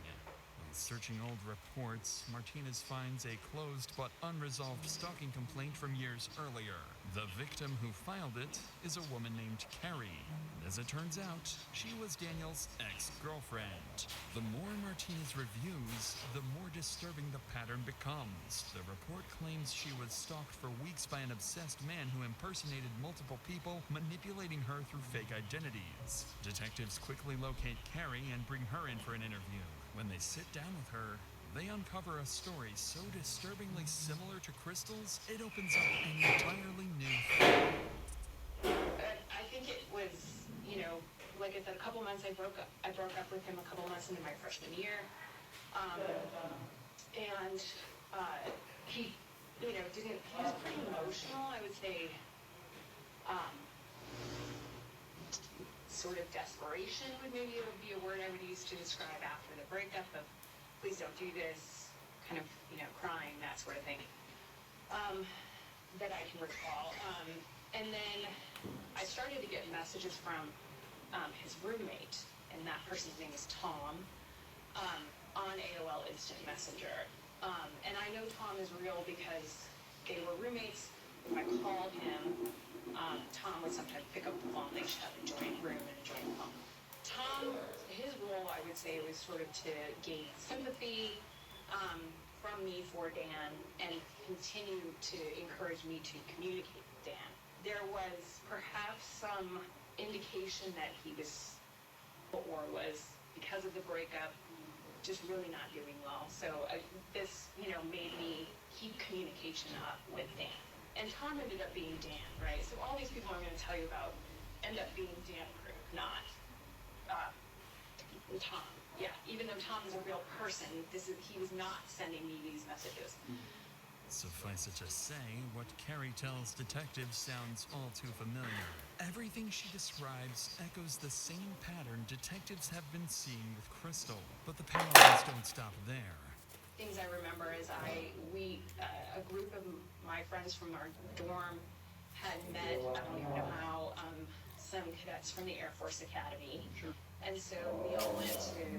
While searching old reports, Martinez finds a closed but unresolved stalking complaint from years earlier. The victim who filed it is a woman named Carrie. And as it turns out, she was Daniel's ex-girlfriend. The more Martinez reviews, the more disturbing the pattern becomes. The report claims she was stalked for weeks by an obsessed man who impersonated multiple people, manipulating her through fake identities. Detectives quickly locate Carrie and bring her in for an interview. When they sit down with her, they uncover a story so disturbingly similar to Crystal's, it opens up an entirely new field. I think it was, like I said, a couple months I broke up with him a couple months into my freshman year. And he, he was pretty emotional, I would say. Sort of desperation would maybe be a word I would use to describe after the breakup of, please don't do this, kind of, crying, that sort of thing, that I can recall. And then I started to get messages from his roommate, and that person's name is Tom, on AOL Instant Messenger. And I know Tom is real because they were roommates. If I called him, Tom would sometimes pick up the phone. They should have a joint room and a joint phone. Tom, his role, I would say, was sort of to gain sympathy from me for Dan and continue to encourage me to communicate with Dan. There was perhaps some indication that he was, or was, because of the breakup, just really not doing well. So this, made me keep communication up with Dan. And Tom ended up being Dan, right? So all these people I'm going to tell you about end up being Dan Krug, not Tom. Yeah, even though Tom is a real person, he was not sending me these messages. Suffice it to say, what Carrie tells detectives sounds all too familiar. Everything she describes echoes the same pattern detectives have been seeing with Crystal, but the parallels don't stop there. Things I remember is a group of my friends from our dorm had met, I don't even know how, some cadets from the Air Force Academy. Sure. And so we all went to a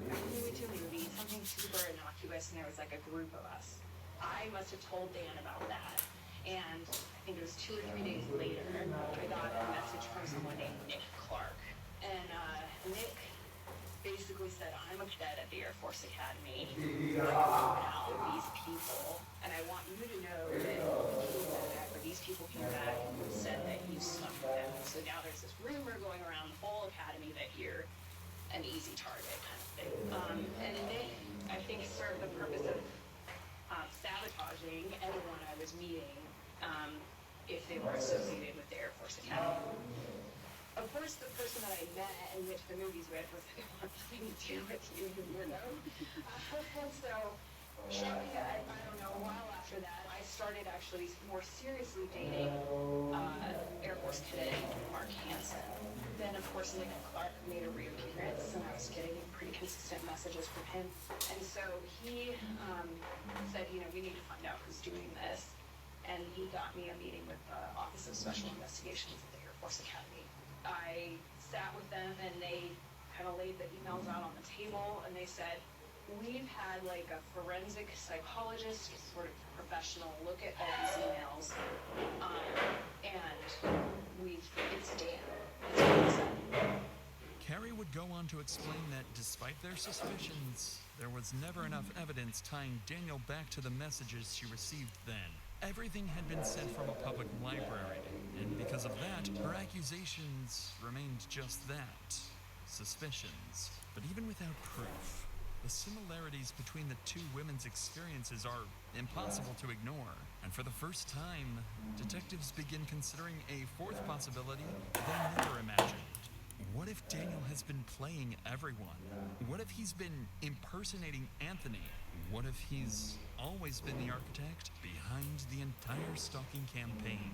movie, something super innocuous, and there was like a group of us. I must have told Dan about that. And I think it was 2 or 3 days later, I got a message from someone named Nick Clark. And Nick basically said, I'm a cadet at the Air Force Academy. I'm going out with these people, and I want you to know that these people came back and said that you slept with them. So now there's this rumor going around the whole academy that you're an easy target kind of thing. And Nick, I think, served the purpose of sabotaging anyone I was meeting if they were associated with the Air Force Academy. Of course, the person that I met and went to the movies with was like, I want nothing to do with you, and so, shortly, I don't know, a while after that, I started actually more seriously dating Air Force cadet Mark Hansen. Then, of course, Nick Clark made a reappearance, and I was getting pretty consistent messages from him. And so he said, we need to find out who's doing this. And he got me a meeting with the Office of Special Investigations at the Air Force Academy. I sat with them, and they kind of laid the emails out on the table, and they said, we've had like a forensic psychologist, sort of professional, look at all these emails, and it's Dan. That's what they said. Carrie would go on to explain that despite their suspicions, there was never enough evidence tying Daniel back to the messages she received then. Everything had been sent from a public library, and because of that, her accusations remained just that, suspicions. But even without proof, The similarities between the two women's experiences are impossible to ignore, and for the first time, detectives begin considering a fourth possibility they never imagined. What if Daniel has been playing everyone? What if he's been impersonating Anthony? What if he's always been the architect behind the entire stalking campaign?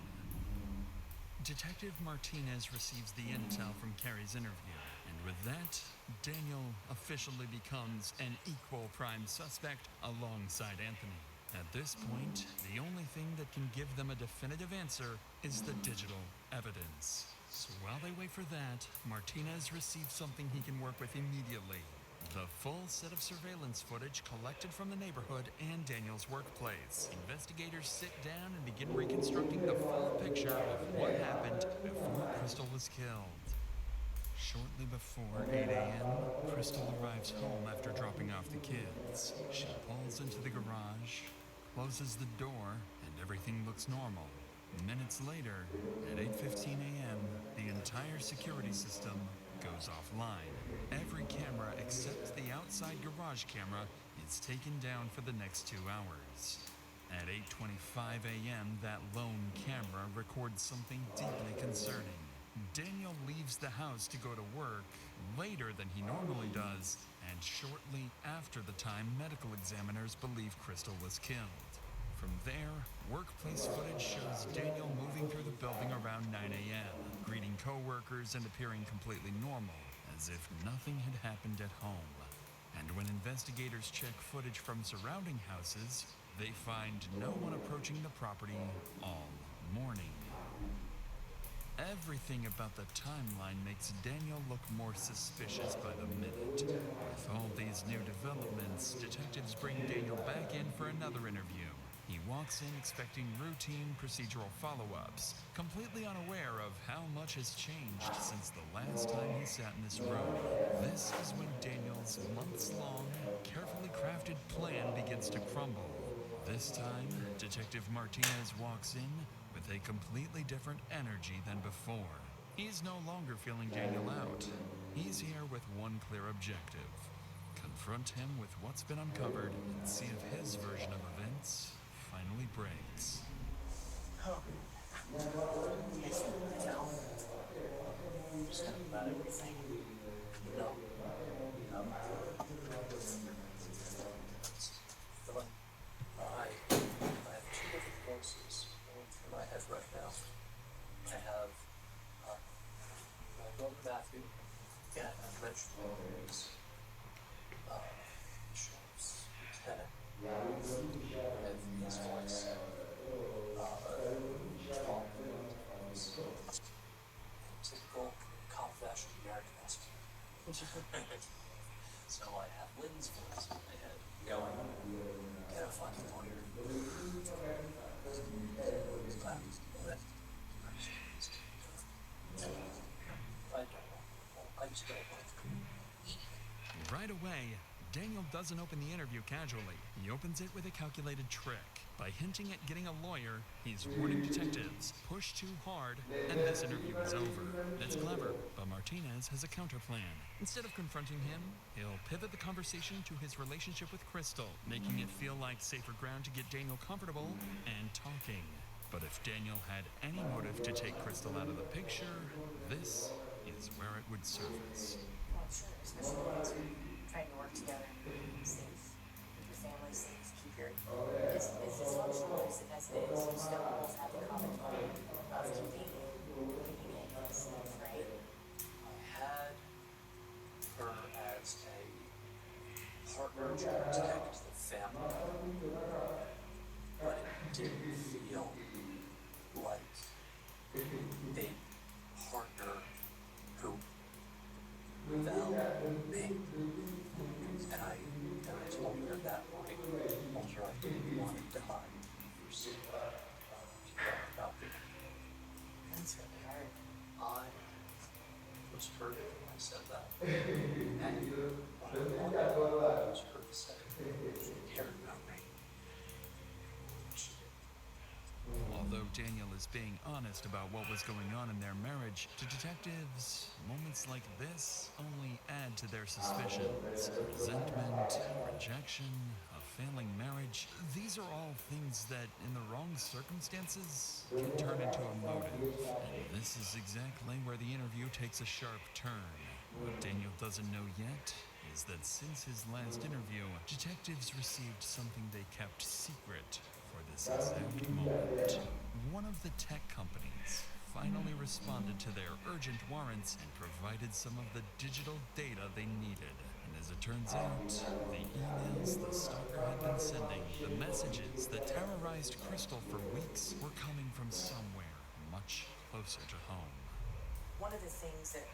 Detective Martinez receives the intel from Carrie's interview, and with that, Daniel officially becomes an equal prime suspect alongside Anthony. At this point, the only thing that can give them a definitive answer is the digital evidence. So while they wait for that, Martinez receives something he can work with immediately. The full set of surveillance footage collected from the neighborhood and Daniel's workplace. Investigators sit down and begin reconstructing the full picture of what happened before Crystal was killed. Shortly before 8 a.m., Crystal arrives home after dropping off the kids. She pulls into the garage, closes the door, and everything looks normal. Minutes later, at 8:15 a.m., the entire security system goes offline. Every camera except the outside garage camera is taken down for the next 2 hours. At 8:25 a.m., that lone camera records something deeply concerning. Daniel leaves the house to go to work later than he normally does, and shortly after the time medical examiners believe Crystal was killed. From there, workplace footage shows Daniel moving through the building around 9 a.m., greeting coworkers and appearing completely normal, as if nothing had happened at home. And when investigators check footage from surrounding houses, they find no one approaching the property all morning. Everything about the timeline makes Daniel look more suspicious by the minute. With all these new developments, detectives bring Daniel back in for another interview. He walks in expecting routine procedural follow-ups, completely unaware of how much has changed since the last time he sat in this room. This is when Daniel's months-long, carefully crafted plan begins to crumble. This time, Detective Martinez walks in with a completely different energy than before. He's no longer feeling Daniel out. He's here with one clear objective: confront him with what's been uncovered and see if his version of events finally breaks. Oh. Yes, I tell. Just kind of about everything. No. No. I have two different voices going through my head right now. I have my brother Matthew, and I mentioned his insurance lieutenant. With his voice, Tom, typical cop fashion American hustle. So I have Lynn's voice in my head going, gotta find a lawyer. I just don't know. Right away, Daniel doesn't open the interview casually. He opens it with a calculated trick. By hinting at getting a lawyer, he's warning detectives, push too hard, and this interview is over. That's clever, but Martinez has a counterplan. Instead of confronting him, he'll pivot the conversation to his relationship with Crystal, making it feel like safer ground to get Daniel comfortable and talking. But if Daniel had any motive to take Crystal out of the picture, this is where it would surface. Well, I'm sure, especially when it's trying to work together and keep safe, keep your family safe, keep your, as dysfunctional as it is, you still both have the common goal of keeping Anthony safe, right? I had her as a partner to protect the family, but it didn't feel like a partner who valued me. And I told her that morning, I told her I didn't want to die for seeing about me. That's really hard. I was hurt when I said that. And what I wanted was her to say she cared about me. She did. Although Although Daniel is being honest about what was going on in their marriage, to detectives, moments like this only add to their suspicions. Resentment, rejection, a failing marriage, these are all things that, in the wrong circumstances, can turn into a motive. And this is exactly where the interview takes a sharp turn. What Daniel doesn't know yet is that since his last interview, detectives received something they kept secret for this exact moment. One of the tech companies finally responded to their urgent warrants and provided some of the digital data they needed. And as it turns out, the emails the stalker had been sending, the messages that terrorized Crystal for weeks, were coming from somewhere much closer to home. One of the things that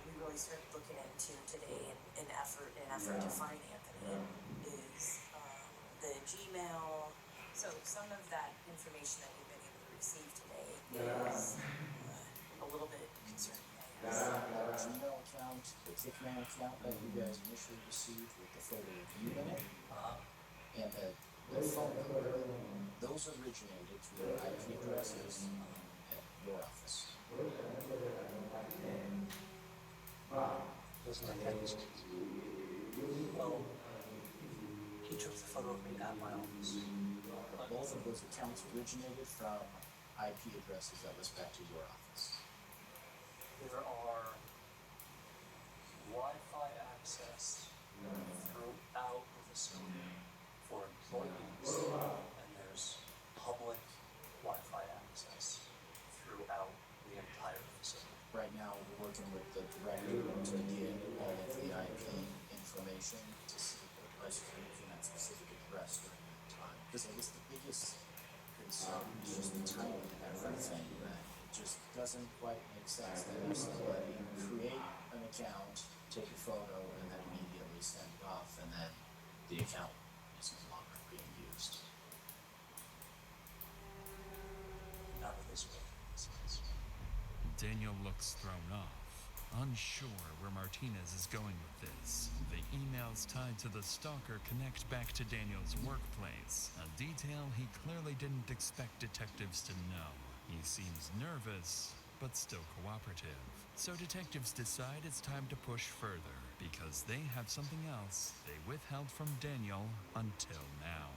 we really started looking into today in an effort to find Anthony is the Gmail. So some of that information that we've been able to receive today is a little bit concerning, I guess. That Gmail account, the Kickman account that you guys initially received with the photo of you in it, and the phone number, those originated through IP addresses at your office. Doesn't make any sense. Well, he took the photo of me at my office. Both of those accounts originated from IP addresses that was back to your office. There are Wi-Fi access throughout the facility for employees, and there's public Wi-Fi access throughout the entire facility. Right now, we're working with the director to get all of the IP information to see if the device is using that specific address during that time. Because I guess the biggest concern is just the timing of everything, that it just doesn't quite make sense that if somebody create an account, take a photo, and then immediately send it off, and then the account is no longer being used. None of this makes sense. Daniel looks thrown off, unsure where Martinez is going with this. The emails tied to the stalker connect back to Daniel's workplace, a detail he clearly didn't expect detectives to know. He seems nervous, but still cooperative. So detectives decide it's time to push further, because they have something else they withheld from Daniel until now.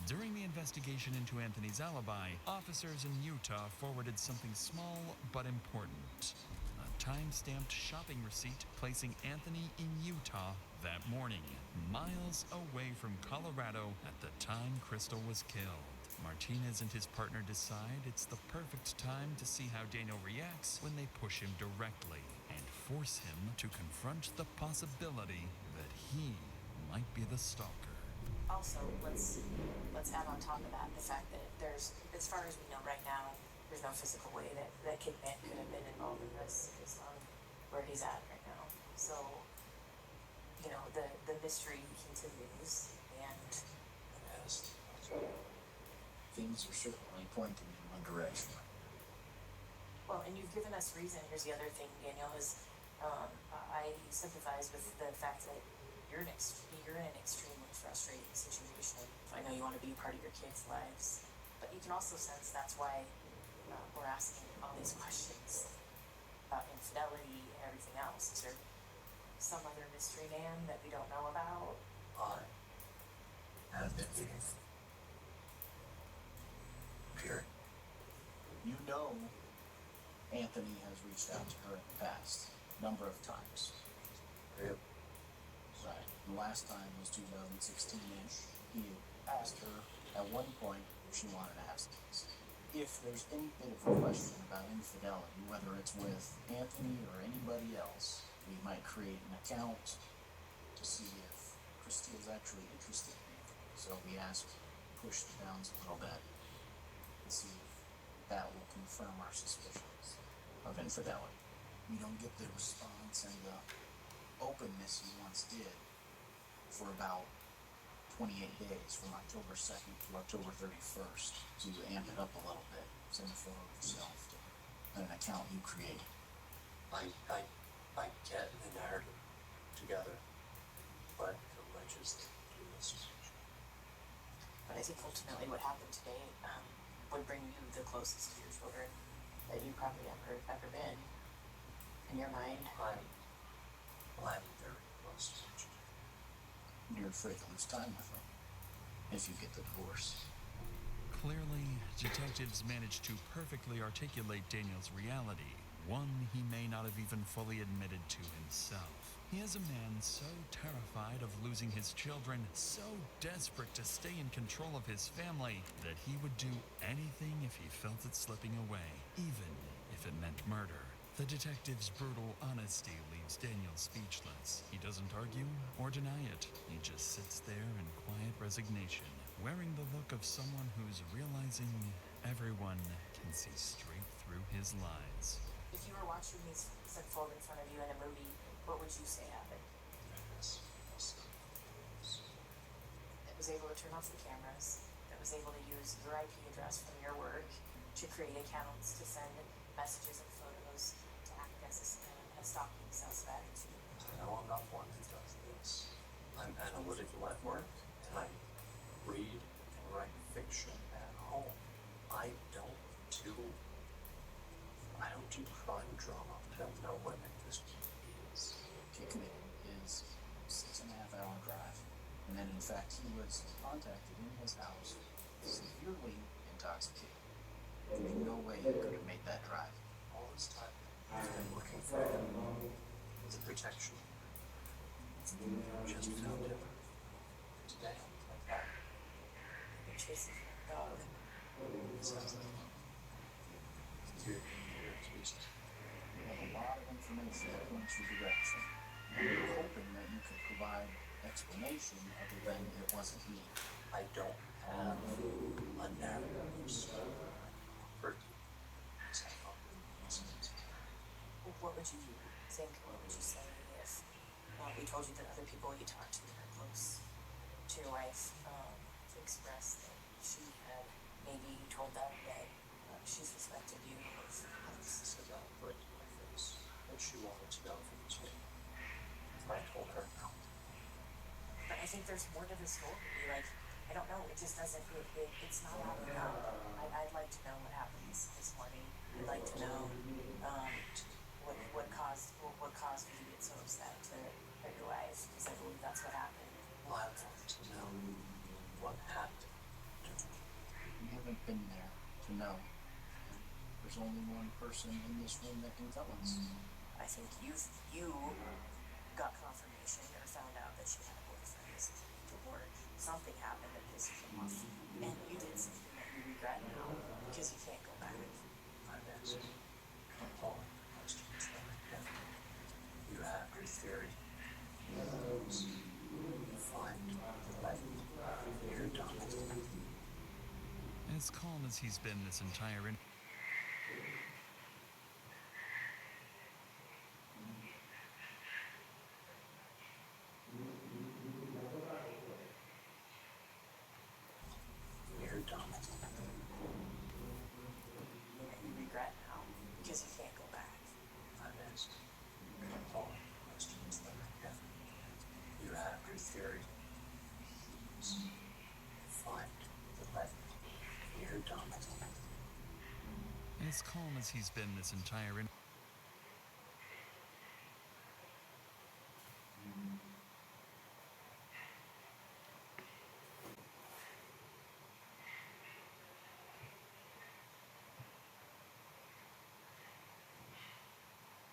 During the investigation into Anthony's alibi, officers in Utah forwarded something small but important. A time-stamped shopping receipt placing Anthony in Utah that morning, miles away from Colorado at the time Crystal was killed. Martinez and his partner decide it's the perfect time to see how Daniel reacts when they push him directly and force him to confront the possibility that he might be the stalker. Also, let's add on top of that the fact that there's, as far as we know right now, there's no physical way that Kickman could have been involved in this based on where he's at right now. So, you know, the mystery continues, and things are certainly pointing in one direction. well, and you've given us reason. Here's the other thing, Daniel, is I sympathize with the fact that you're in an extremely frustrating situation. I know you want to be a part of your kids' lives, but you can also sense that's why we're asking all these questions about infidelity and everything else. Is there some other mystery man that we don't know about? I have been faithful. Period. You know Anthony has reached out to her in the past, a number of times. Yep. Right. The last time was 2016-ish. He asked her at one point if she wanted to have sex. If there's any bit of a question about infidelity, whether it's with Anthony or anybody else, we might create an account to see if Christy is actually interested in Anthony. So we ask, push the bounds a little bit and see if that will confirm our suspicions of infidelity. We don't get the response and the openness you once did for about 28 days, from October 2nd to October 31st. So you amp it up a little bit, send a photo of yourself to an account you created. I get the narrative together, but it alleges that do this. But I think ultimately what happened today would bring you the closest to your children that you probably ever been in your mind? I'm very close to each other. You're afraid to lose time with them if you get the divorce. Clearly, detectives managed to perfectly articulate Daniel's reality, one he may not have even fully admitted to himself. He is a man so terrified of losing his children, so desperate to stay in control of his family, that he would do anything if he felt it slipping away, even if it meant murder. The detective's brutal honesty leaves Daniel speechless. He doesn't argue or deny it. He just sits there in quiet resignation, wearing the look of someone who's realizing everyone can see straight through his lies. If you were watching these unfold in front of you in a movie, what would you say happened? That was able to turn off the cameras, that was able to use your IP address from your work to create accounts, to send messages and photos, to act as a stalking suspect. No, I'm not one who does this. I'm analytical at work, and I read and write fiction at home. I don't do crime drama. I don't know what this is. Picnic is 6.5-hour drive. And then in fact he was contacted in his house, severely intoxicated. There's no way he could have made that drive. All this time, I've been looking for him. The protection. Just found him. Today, like that. You've been chasing a dog. Sounds like you're accused. You have a lot of information that points your direction. And you're hoping that you could provide explanation other than it wasn't me. I don't have a narrative story. What would you think? What would you say if we told you that other people you talked to were close to your wife to express that she had maybe told them that she suspected you of This is about right in my face. And she wanted to know if it was me. I told her no. But I think there's more to the story. Like, I don't know, it just doesn't, it's not adding up. I'd like to know what happened this morning. I'd like to know what caused you to get so upset to hurt your wife, because I believe that's what happened. Well, I want to know what happened. You haven't been there to know. There's only one person in this room that can tell us. I think you got confirmation or found out that she had a boyfriend, or something happened that pissed you off, and you did something that you regret now because you can't go back. I'm asking all questions that I can. You have your theory. Find the light. You're done. As calm as he's been this entire You're done. And you regret now because you can't go back. I'm asking all questions that I can. You have your theory. Find the light. You're done. As calm as he's been this entire